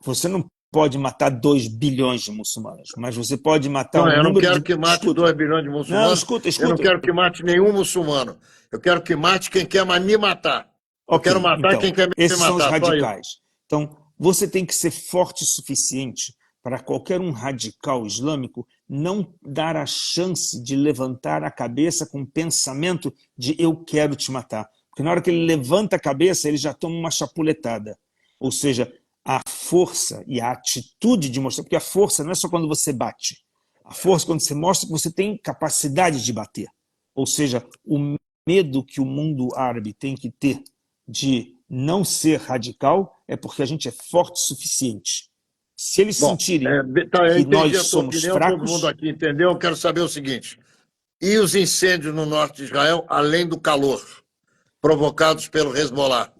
Você não pode matar 2 bilhões de muçulmanos, mas você pode matar Não, um eu não número quero de... que mate Escuta, 2 bilhões de não, muçulmanos. escuta, Eu não escuta. quero que mate nenhum muçulmano. Eu quero que mate quem quer me matar. Eu quero Ok, matar quem então, quer me esses são os matar, só isso. radicais. Então, você tem que ser forte o suficiente para qualquer um radical islâmico não dar a chance de levantar a cabeça com o pensamento de eu quero te matar. Porque na hora que ele levanta a cabeça, ele já toma uma chapuletada. Ou seja, a força e a atitude de mostrar, porque a força não é só quando você bate. A força é quando você mostra que você tem capacidade de bater. Ou seja, o medo que o mundo árabe tem que ter de não ser radical é porque a gente é forte o suficiente. Se eles Bom, sentirem tá, eu que entendi nós a tua somos opinião, todo mundo fracos, aqui entendeu. Eu quero saber o seguinte: e os incêndios no norte de Israel, além do calor, provocados pelo Hezbollah?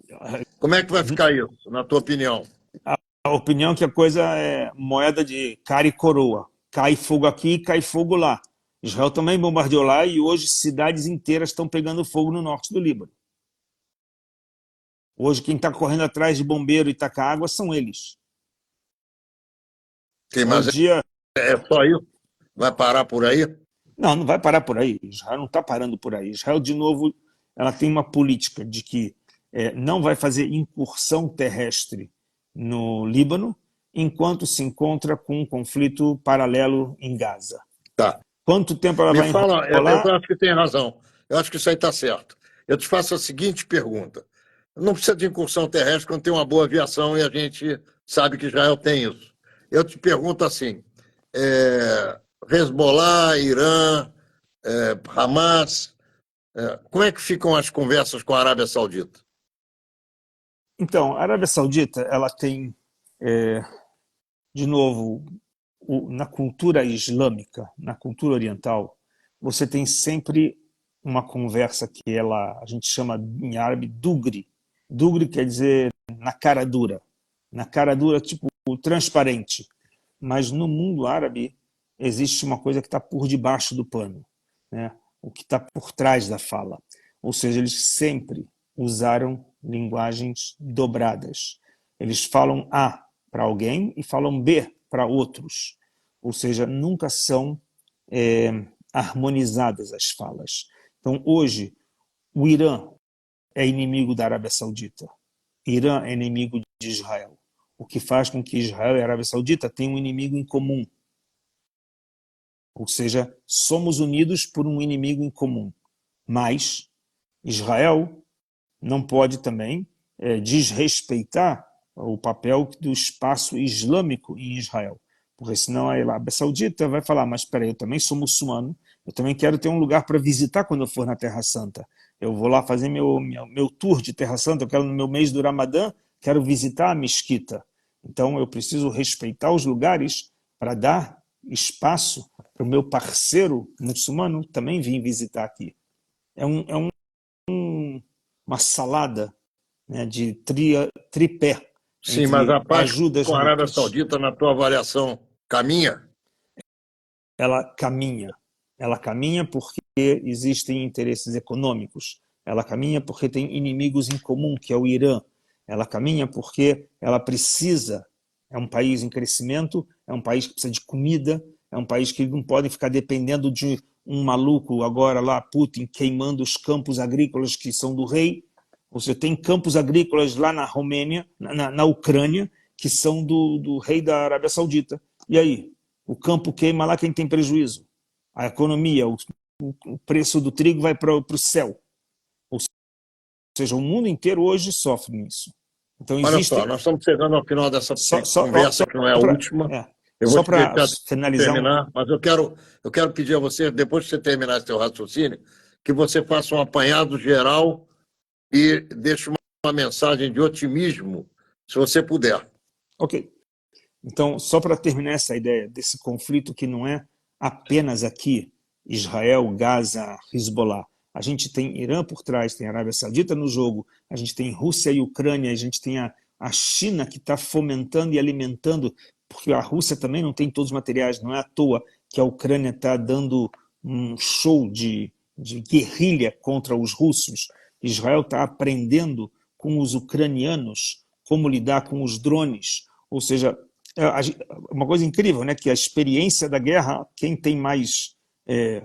Como é que vai ficar isso, na tua opinião? a opinião é que a coisa é moeda de cara e coroa. Cai fogo aqui, cai fogo lá. Israel também bombardeou lá e hoje cidades inteiras estão pegando fogo no norte do Líbano. Hoje quem está correndo atrás de bombeiro e tacar água são eles. Sim, É o mas dia... é só isso? Vai parar por aí? Não, não vai parar por aí. Israel não está parando por aí. Israel, de novo, ela tem uma política de que não vai fazer incursão terrestre no Líbano enquanto se encontra com um conflito paralelo em Gaza. Tá. Quanto tempo ela Me vai fala, enrolar? eu acho que tem razão. Eu acho que isso aí está certo. Eu te faço a seguinte pergunta. Não precisa de incursão terrestre quando tem uma boa aviação e a gente sabe que Israel tem isso. Eu te pergunto assim, Hezbollah, Irã, Hamas, como é que ficam as conversas com a Arábia Saudita? Então, a Arábia Saudita, ela tem, de novo, na cultura islâmica, na cultura oriental, você tem sempre uma conversa que a gente chama em árabe dugri. Dugri quer dizer na cara dura. Na cara dura, tipo, transparente. Mas no mundo árabe existe uma coisa que está por debaixo do pano, né? O que está por trás da fala. Ou seja, eles sempre usaram linguagens dobradas. Eles falam A para alguém e falam B para outros. Ou seja, nunca são harmonizadas as falas. Então, hoje, o Irã é inimigo da Arábia Saudita. Irã é inimigo de Israel. O que faz com que Israel e a Arábia Saudita tenham um inimigo em comum. Ou seja, somos unidos por um inimigo em comum. Mas Israel não pode também desrespeitar o papel do espaço islâmico em Israel. Porque senão a Arábia Saudita vai falar, mas espera aí, eu também sou muçulmano, eu também quero ter um lugar para visitar quando eu for na Terra Santa. Eu vou lá fazer meu tour de Terra Santa, eu quero no meu mês do Ramadã, quero visitar a mesquita. Então eu preciso respeitar os lugares para dar espaço para o meu parceiro muçulmano também vir visitar aqui. É um uma salada, né, de tripé Sim, mas a entre paz ajudas com a Arábia mútuas. Saudita, na tua avaliação, caminha? Ela caminha. Ela caminha porque existem interesses econômicos. Ela caminha porque tem inimigos em comum, que é o Irã. Ela caminha porque ela precisa, é um país em crescimento, é um país que precisa de comida, é um país que não pode ficar dependendo de um maluco agora lá, Putin, queimando os campos agrícolas que são do rei. Você tem campos agrícolas lá na Romênia, na Ucrânia, que são do rei da Arábia Saudita. E aí? O campo queima lá, quem tem prejuízo? A economia, o preço do trigo vai para o céu. Ou seja, o mundo inteiro hoje sofre nisso. Então Olha só, existem... nós estamos chegando ao final dessa Só, só, conversa, só que não é a para última. Eu vou só te deixar finalizar terminar, mas eu quero pedir a você, depois que você terminar esse seu raciocínio, que você faça um apanhado geral e deixe uma mensagem de otimismo, se você puder. Ok. Então, só para terminar essa ideia desse conflito que não é apenas aqui, Israel, Gaza, Hezbollah. A gente tem Irã por trás, tem Arábia Saudita no jogo, a gente tem Rússia e Ucrânia, a gente tem a China que está fomentando e alimentando, porque a Rússia também não tem todos os materiais, não é à toa que a Ucrânia está dando um show de guerrilha contra os russos. Israel está aprendendo com os ucranianos como lidar com os drones, ou seja, uma coisa incrível, né? Que a experiência da guerra, quem tem mais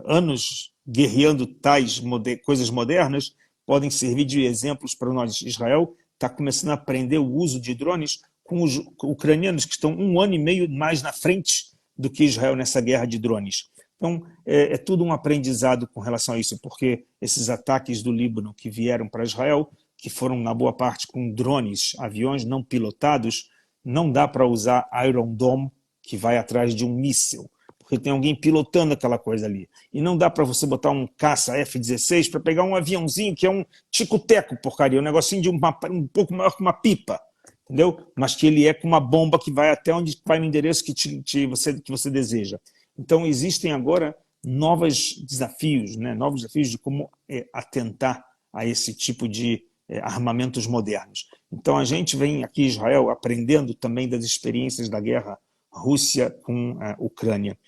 anos guerreando tais coisas modernas, podem servir de exemplos para nós. Israel está começando a aprender o uso de drones com os ucranianos, que estão um ano e meio mais na frente do que Israel nessa guerra de drones. Então, é tudo um aprendizado com relação a isso, porque esses ataques do Líbano que vieram para Israel, que foram, na boa parte, com drones, aviões não pilotados, não dá para usar Iron Dome, que vai atrás de um míssil, porque tem alguém pilotando aquela coisa ali. E não dá para você botar um caça F-16 para pegar um aviãozinho que é um tico-teco, porcaria, um negocinho de um pouco maior que uma pipa, entendeu? Mas que ele é com uma bomba que vai até onde vai no endereço que você deseja. Então, existem agora novos desafios, né? Novos desafios de como atentar a esse tipo de armamentos modernos. Então a gente vem aqui em Israel aprendendo também das experiências da guerra Rússia com a Ucrânia.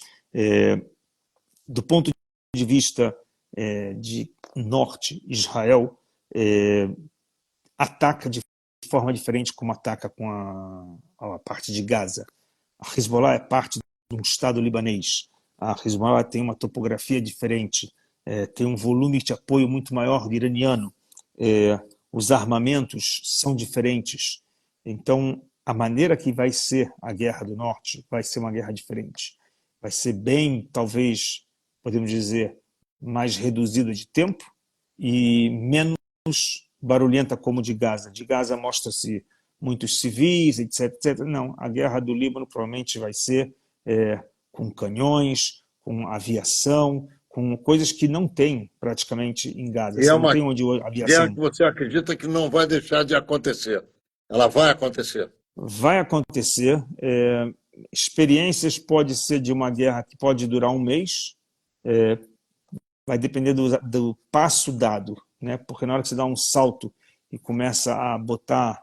Do ponto de vista de norte, Israel ataca de forma diferente como ataca com a parte de Gaza. A Hezbollah é parte de um Estado libanês. A Hezbollah tem uma topografia diferente, tem um volume de apoio muito maior do iraniano. Os armamentos são diferentes. Então, a maneira que vai ser a Guerra do Norte vai ser uma guerra diferente. Vai ser bem, talvez, podemos dizer, mais reduzida de tempo e menos barulhenta como de Gaza. De Gaza mostra-se muitos civis, etc, etc. Não, a Guerra do Líbano provavelmente vai ser com canhões, com aviação, com coisas que não tem praticamente em Gaza. E é Você não uma tem onde a guerra que aviação... você acredita que não vai deixar de acontecer. Ela vai acontecer. Vai acontecer. Experiências pode ser de uma guerra que pode durar um mês, vai depender do passo dado, né? Porque na hora que você dá um salto e começa a botar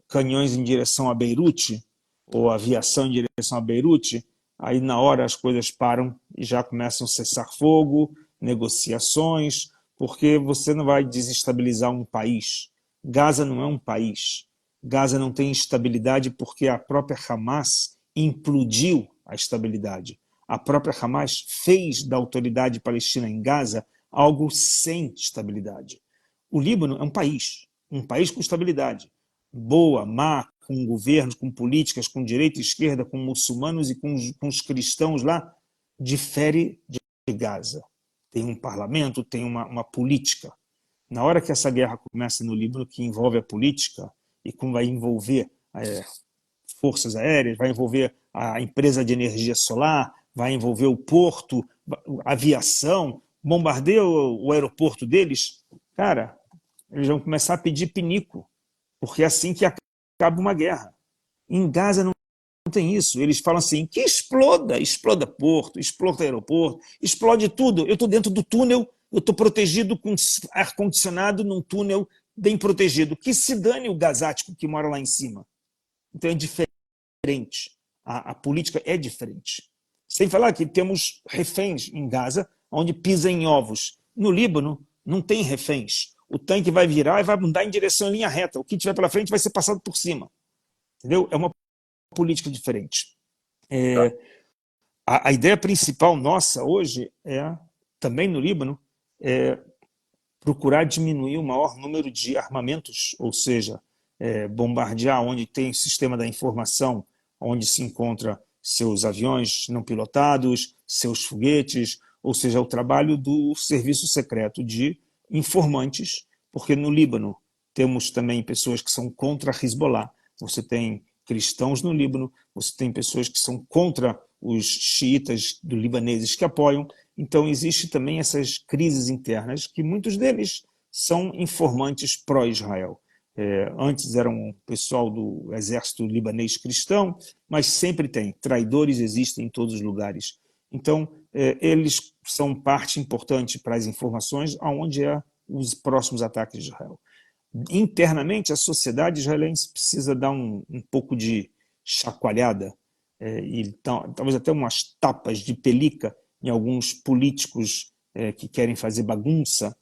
canhões em direção a Beirute, ou aviação em direção a Beirute, aí na hora as coisas param e já começam a cessar fogo, negociações, porque você não vai desestabilizar um país. Gaza não é um país. Gaza não tem estabilidade porque a própria Hamas implodiu a estabilidade. A própria Hamas fez da autoridade palestina em Gaza algo sem estabilidade. O Líbano é um país com estabilidade. Boa, má, com governos, com políticas, com direita e esquerda, com muçulmanos e com os cristãos lá, difere de Gaza. Tem um parlamento, tem uma política. Na hora que essa guerra começa no Líbano, que envolve a política, e como vai envolver forças aéreas, vai envolver a empresa de energia solar, vai envolver o porto, a aviação, bombardeia o aeroporto deles, cara, eles vão começar a pedir pinico, porque é assim que acaba uma guerra. Em Gaza não tem isso. Eles falam assim, que exploda porto, exploda aeroporto, explode tudo. Eu estou dentro do túnel, eu estou protegido com ar-condicionado num túnel bem protegido. Que se dane o gazático que mora lá em cima. Então é diferente. A política é diferente. Sem falar que temos reféns em Gaza, onde pisam em ovos. No Líbano, não tem reféns. O tanque vai virar e vai andar em direção em linha reta. O que tiver pela frente vai ser passado por cima. Entendeu? É uma política diferente. A ideia principal nossa hoje é, também no Líbano, procurar diminuir o maior número de armamentos, ou seja, bombardear onde tem o sistema da informação, onde se encontra seus aviões não pilotados, seus foguetes, ou seja, o trabalho do serviço secreto de informantes, porque no Líbano temos também pessoas que são contra a Hezbollah, você tem cristãos no Líbano, você tem pessoas que são contra os xiitas do libaneses que apoiam, então existe também essas crises internas que muitos deles são informantes pró-Israel. Antes eram pessoal do exército libanês cristão, mas sempre tem, traidores existem em todos os lugares. Então, eles são parte importante para as informações aonde os próximos ataques de Israel. Internamente, a sociedade israelense precisa dar um pouco de chacoalhada, e talvez até umas tapas de pelica em alguns políticos que querem fazer bagunça,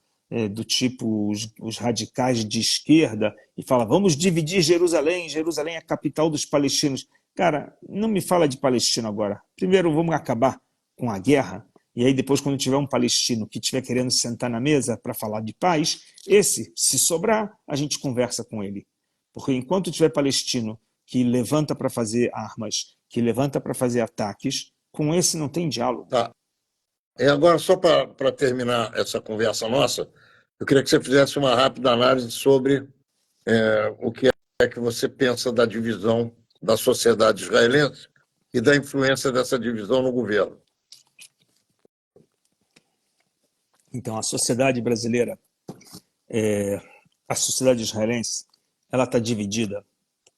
do tipo os radicais de esquerda, e fala, vamos dividir Jerusalém, Jerusalém é a capital dos palestinos. Cara, não me fala de palestino agora. Primeiro vamos acabar com a guerra, e aí depois quando tiver um palestino que estiver querendo sentar na mesa para falar de paz, esse, se sobrar, a gente conversa com ele. Porque enquanto tiver palestino que levanta para fazer armas, que levanta para fazer ataques, com esse não tem diálogo. Tá. E agora, só para terminar essa conversa nossa, eu queria que você fizesse uma rápida análise sobre o que é que você pensa da divisão da sociedade israelense e da influência dessa divisão no governo. Então, a sociedade brasileira, a sociedade israelense, ela está dividida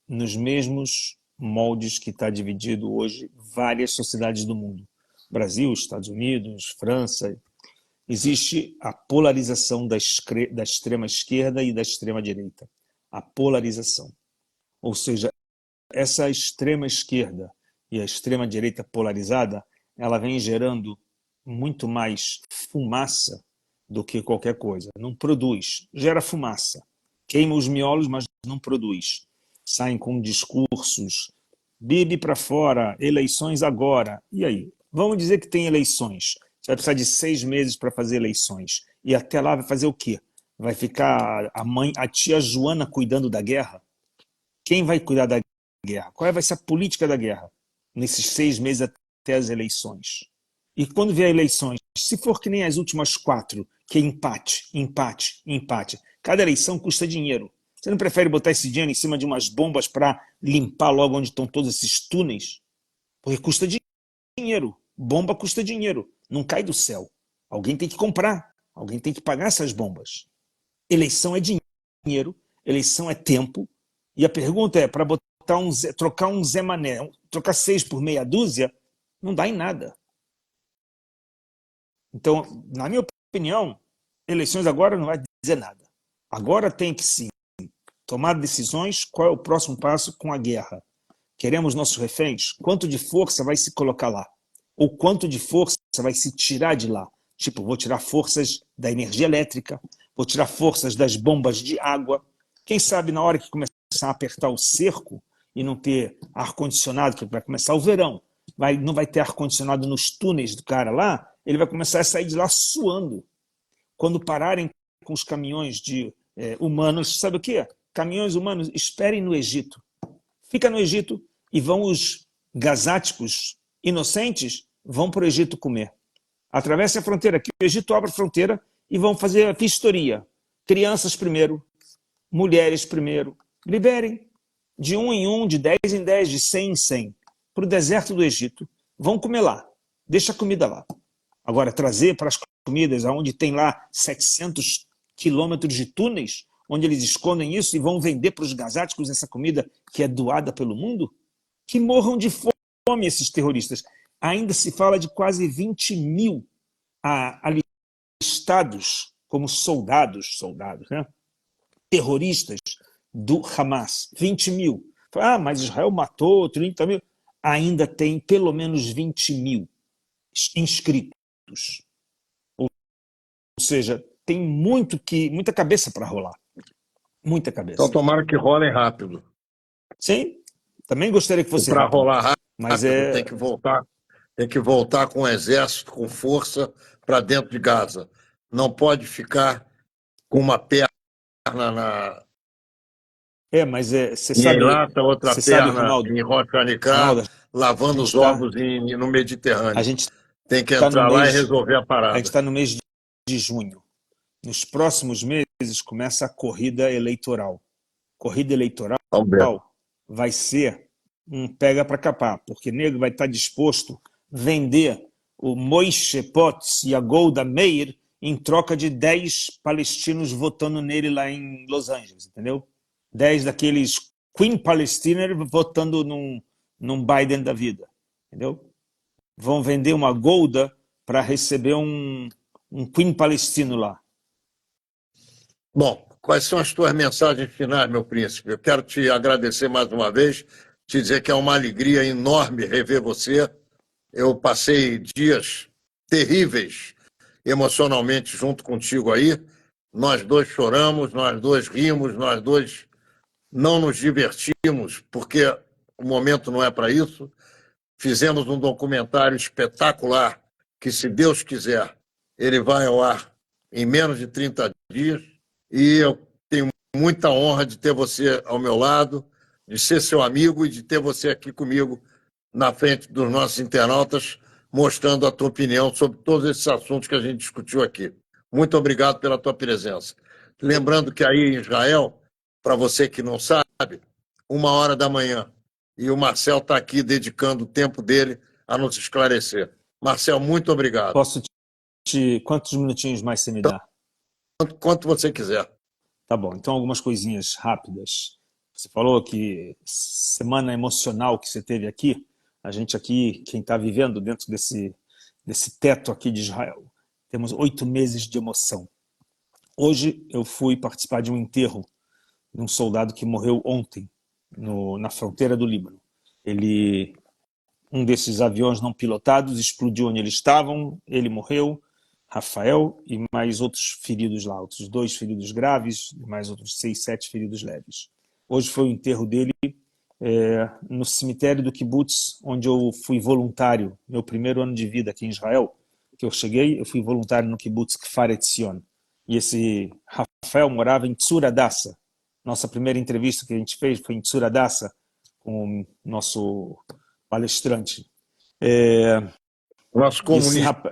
nos mesmos moldes que está dividido hoje várias sociedades do mundo. Brasil, Estados Unidos, França. Existe a polarização da extrema esquerda e da extrema direita. A polarização. Ou seja, essa extrema esquerda e a extrema direita polarizada, ela vem gerando muito mais fumaça do que qualquer coisa. Não produz, gera fumaça. Queima os miolos, mas não produz. Saem com discursos, Bibi para fora, eleições agora. E aí? Vamos dizer que tem eleições. Você vai precisar de 6 meses para fazer eleições. E até lá vai fazer o quê? Vai ficar a tia Joana cuidando da guerra? Quem vai cuidar da guerra? Qual vai ser a política da guerra nesses 6 meses até as eleições? E quando vier eleições, se for que nem as últimas 4, que é empate, empate, empate, cada eleição custa dinheiro. Você não prefere botar esse dinheiro em cima de umas bombas para limpar logo onde estão todos esses túneis? Porque custa dinheiro. Bomba custa dinheiro. Não cai do céu. Alguém tem que comprar. Alguém tem que pagar essas bombas. Eleição é dinheiro. Eleição é tempo. E a pergunta é, para trocar um Zé Mané, trocar 6 por meia dúzia, não dá em nada. Então, na minha opinião, eleições agora não vai dizer nada. Agora tem que sim tomar decisões. Qual é o próximo passo com a guerra? Queremos nossos reféns? Quanto de força vai se colocar lá? Ou quanto de força vai se tirar de lá? Tipo, vou tirar forças da energia elétrica, vou tirar forças das bombas de água. Quem sabe na hora que começar a apertar o cerco e não ter ar-condicionado, que vai começar o verão, não vai ter ar-condicionado nos túneis do cara lá, ele vai começar a sair de lá suando. Quando pararem com os caminhões humanos, sabe o quê? Caminhões humanos, esperem no Egito. Fica no Egito e vão os gazáticos inocentes, vão para o Egito comer. Atravessem a fronteira, que o Egito abre a fronteira e vão fazer a vistoria. Crianças primeiro, mulheres primeiro. Liberem de 1 em 1, de 10 em 10, de 100 em 100 para o deserto do Egito. Vão comer lá. Deixa a comida lá. Agora, trazer para as comidas, onde tem lá 700 quilômetros de túneis, onde eles escondem isso e vão vender para os gazáticos essa comida que é doada pelo mundo? Que morram de fome esses terroristas. Ainda se fala de quase 20 mil alistados como soldados, né? terroristas do Hamas. 20 mil. Mas Israel matou 30 mil. Ainda tem pelo menos 20 mil inscritos. Ou seja, tem muita cabeça para rolar. Muita cabeça. Então, tomara que rolem rápido. Sim, também gostaria que fosse Para rápido. rolar rápido, Mas tem que voltar com o exército, com força, para dentro de Gaza. Não pode ficar com uma perna na... Mas você em sabe, Eilata, outra você sabe, perna Ronaldo, em Rosh Hanikah, Ronaldo, a lavando gente os está ovos no a Mediterrâneo. gente Tem que tá no entrar lá e mês, resolver a a gente parada. está no mês de junho. Nos próximos meses começa a corrida eleitoral. Corrida eleitoral Vamos ver. vai ser um pega para capar, porque nego vai estar disposto a vender o Moishe Potts e a Golda Meir em troca de 10 palestinos votando nele lá em Los Angeles, entendeu? 10 daqueles Queen Palestiner votando num Biden da vida, entendeu? Vão vender uma Golda para receber um Queen palestino lá. Bom, quais são as tuas mensagens finais, meu príncipe? Eu quero te agradecer mais uma vez, te dizer que é uma alegria enorme rever você. Eu passei dias terríveis emocionalmente junto contigo aí. Nós dois choramos, nós dois rimos, nós dois não nos divertimos, porque o momento não é para isso. Fizemos um documentário espetacular, que, se Deus quiser, ele vai ao ar em menos de 30 dias. E eu tenho muita honra de ter você ao meu lado, de ser seu amigo e de ter você aqui comigo na frente dos nossos internautas, mostrando a tua opinião sobre todos esses assuntos que a gente discutiu aqui. Muito obrigado pela tua presença. Lembrando que aí em Israel, para você que não sabe, 1h da manhã. E o Marcel está aqui dedicando o tempo dele a nos esclarecer. Marcel, muito obrigado. Quantos minutinhos mais você me dá? Quanto você quiser. Tá bom, então algumas coisinhas rápidas. Você falou que semana emocional que você teve aqui, a gente aqui, quem está vivendo dentro desse teto aqui de Israel, temos 8 meses de emoção. Hoje eu fui participar de um enterro de um soldado que morreu ontem, na fronteira do Líbano. Um desses aviões não pilotados explodiu onde eles estavam, ele morreu, Rafael, e mais outros feridos lá, outros 2 feridos graves, e mais outros 6, 7 feridos leves. Hoje foi o enterro dele no cemitério do Kibbutz, onde eu fui voluntário, meu primeiro ano de vida aqui em Israel, que eu cheguei, eu fui voluntário no Kibbutz Kfar Etzion. E esse Rafael morava em Tzur Adassa. Nossa primeira entrevista que a gente fez foi em Tzur Adassa, com o nosso palestrante. Nosso comunista.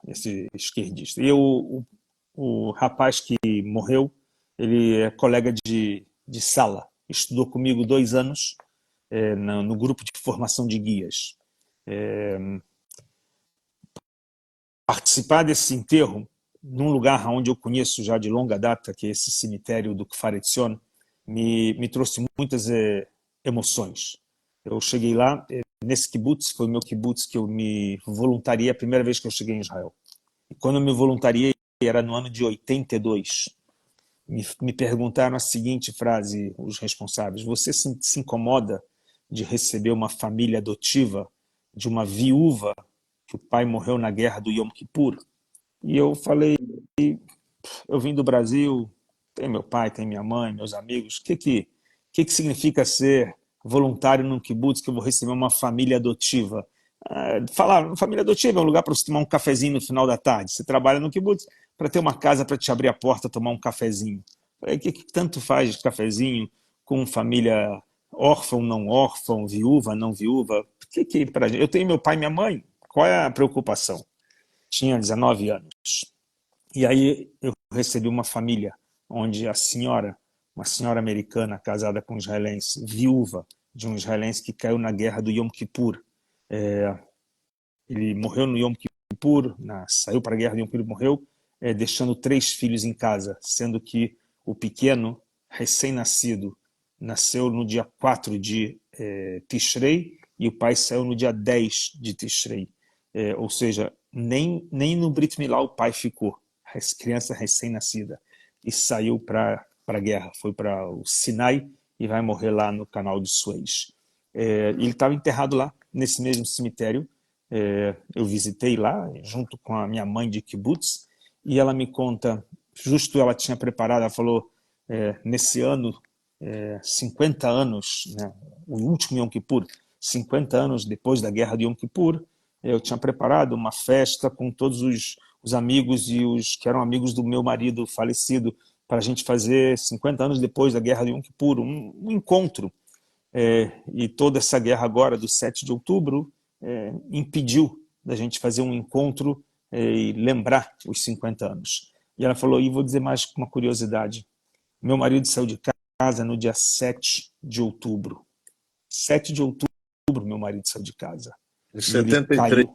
Esse esquerdista. E o rapaz que morreu, ele é colega de sala, estudou comigo 2 anos no grupo de formação de guias. Participar desse enterro, num lugar onde eu conheço já de longa data, que é esse cemitério do Kfar Etzion, me trouxe muitas emoções. Eu cheguei lá, nesse kibbutz, foi o meu kibbutz que eu me voluntariei a primeira vez que eu cheguei em Israel. E quando eu me voluntariei, era no ano de 82. Me perguntaram a seguinte frase, os responsáveis: você se incomoda de receber uma família adotiva de uma viúva que o pai morreu na guerra do Yom Kippur? E eu falei, eu vim do Brasil, tem meu pai, tem minha mãe, meus amigos, o que significa ser voluntário num kibbutz que eu vou receber uma família adotiva? Falar, família adotiva é um lugar para você tomar um cafezinho no final da tarde. Você trabalha no kibbutz para ter uma casa para te abrir a porta, tomar um cafezinho. O que tanto faz de cafezinho com família órfã, não órfã, viúva, não viúva? Que pra gente? Eu tenho meu pai e minha mãe, qual é a preocupação? Tinha 19 anos. E aí eu recebi uma família onde a senhora, uma senhora americana casada com um israelense, viúva de um israelense que caiu na guerra do Yom Kippur. Ele morreu no Yom Kippur, saiu para a guerra do Yom Kippur e morreu, deixando 3 filhos em casa, sendo que o pequeno, recém-nascido, nasceu no dia 4 de Tishrei e o pai saiu no dia 10 de Tishrei. Ou seja, nem no Brit Milá o pai ficou, criança recém-nascida. e saiu para a guerra, foi para o Sinai e vai morrer lá no canal de Suez. Ele estava enterrado lá, nesse mesmo cemitério. Eu visitei lá, junto com a minha mãe de kibbutz, e ela me conta, justo ela tinha preparado, ela falou, nesse ano, 50 anos, né, o último Yom Kippur, 50 anos depois da guerra de Yom Kippur, eu tinha preparado uma festa com todos os amigos e os que eram amigos do meu marido falecido, para a gente fazer 50 anos depois da guerra de Yom Kippur, um encontro. E toda essa guerra agora do 7 de outubro impediu da gente fazer um encontro e lembrar os 50 anos. E ela falou, e vou dizer mais uma curiosidade, meu marido saiu de casa no dia 7 de outubro. 7 de outubro, meu marido saiu de casa. De 73.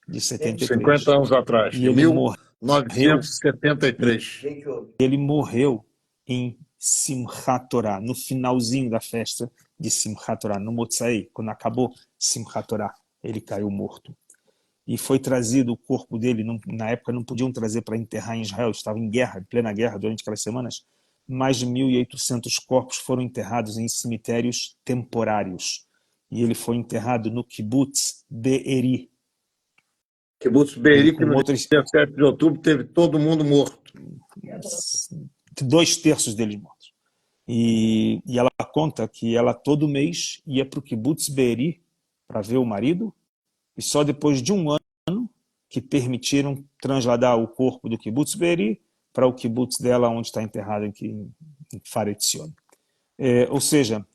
De 73. 50 anos atrás. E ele morreu 1973. Ele morreu em Simchat Torah, no finalzinho da festa de Simchat Torah, no Motzai, quando acabou Simchat Torah, ele caiu morto. E foi trazido o corpo dele, na época não podiam trazer para enterrar em Israel, estava em guerra, em plena guerra durante aquelas semanas, mais de 1.800 corpos foram enterrados em cemitérios temporários. E ele foi enterrado no Kibbutz Be'eri. Kibbutz Be'eri, que no dia 7 de outubro teve todo mundo morto. 2/3 deles mortos. E ela conta que ela todo mês ia para o Kibbutz Be'eri para ver o marido, e só depois de um ano que permitiram trasladar o corpo do Kibbutz Be'eri para o kibbutz dela, onde está enterrado aqui em Far Etzion. Ou seja,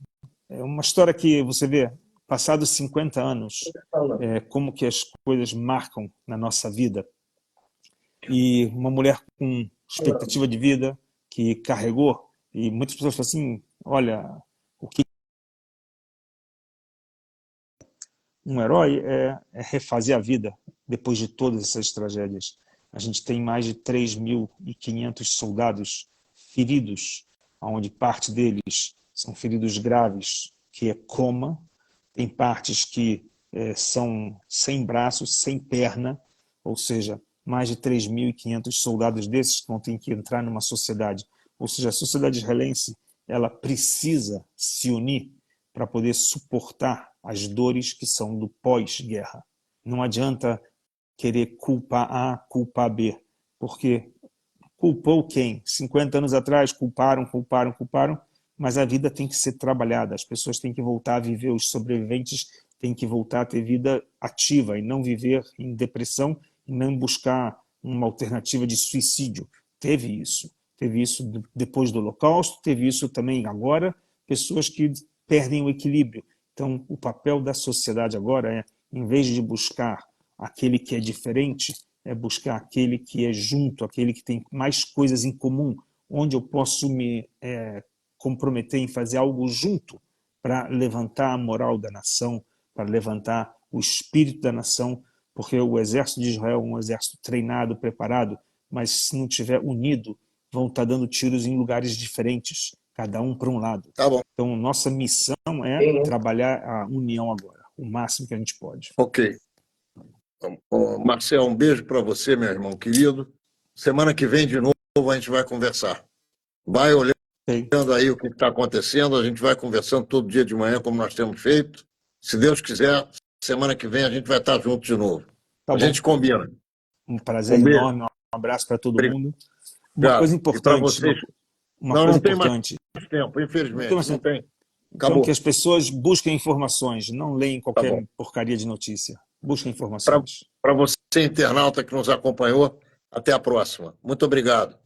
é uma história que você vê, passados 50 anos, como que as coisas marcam na nossa vida. E uma mulher com expectativa de vida, que carregou, e muitas pessoas falam assim, olha, o que um herói é refazer a vida depois de todas essas tragédias. A gente tem mais de 3.500 soldados feridos, onde parte deles são feridos graves, que é coma, tem partes que são sem braços, sem perna, ou seja, mais de 3.500 soldados desses vão ter que entrar numa sociedade. Ou seja, a sociedade israelense, ela precisa se unir para poder suportar as dores que são do pós-guerra. Não adianta querer culpar A, culpar B, porque culpou quem? 50 anos atrás culparam, mas a vida tem que ser trabalhada, as pessoas têm que voltar a viver, os sobreviventes têm que voltar a ter vida ativa e não viver em depressão e não buscar uma alternativa de suicídio. Teve isso depois do Holocausto, teve isso também agora, pessoas que perdem o equilíbrio. Então, o papel da sociedade agora é, em vez de buscar aquele que é diferente, é buscar aquele que é junto, aquele que tem mais coisas em comum, onde eu posso me comprometer em fazer algo junto para levantar a moral da nação, para levantar o espírito da nação, porque o exército de Israel é um exército treinado, preparado, mas se não estiver unido, vão estar dando tiros em lugares diferentes, cada um para um lado. Tá bom. Então, nossa missão é trabalhar a união agora, o máximo que a gente pode. Ok. Marcelo, um beijo para você, meu irmão querido. Semana que vem, de novo, a gente vai conversar. Vai olhando aí o que está acontecendo, a gente vai conversando todo dia de manhã, como nós temos feito. Se Deus quiser, semana que vem a gente vai estar junto de novo. Tá a gente combina. Um prazer enorme, um abraço para todo mundo. Uma coisa importante. Vocês... Não tem mais tempo, infelizmente. Não tem. Acabou. Então, que as pessoas busquem informações, não leem qualquer porcaria de notícia. Busquem informações. Para você, internauta que nos acompanhou, até a próxima. Muito obrigado.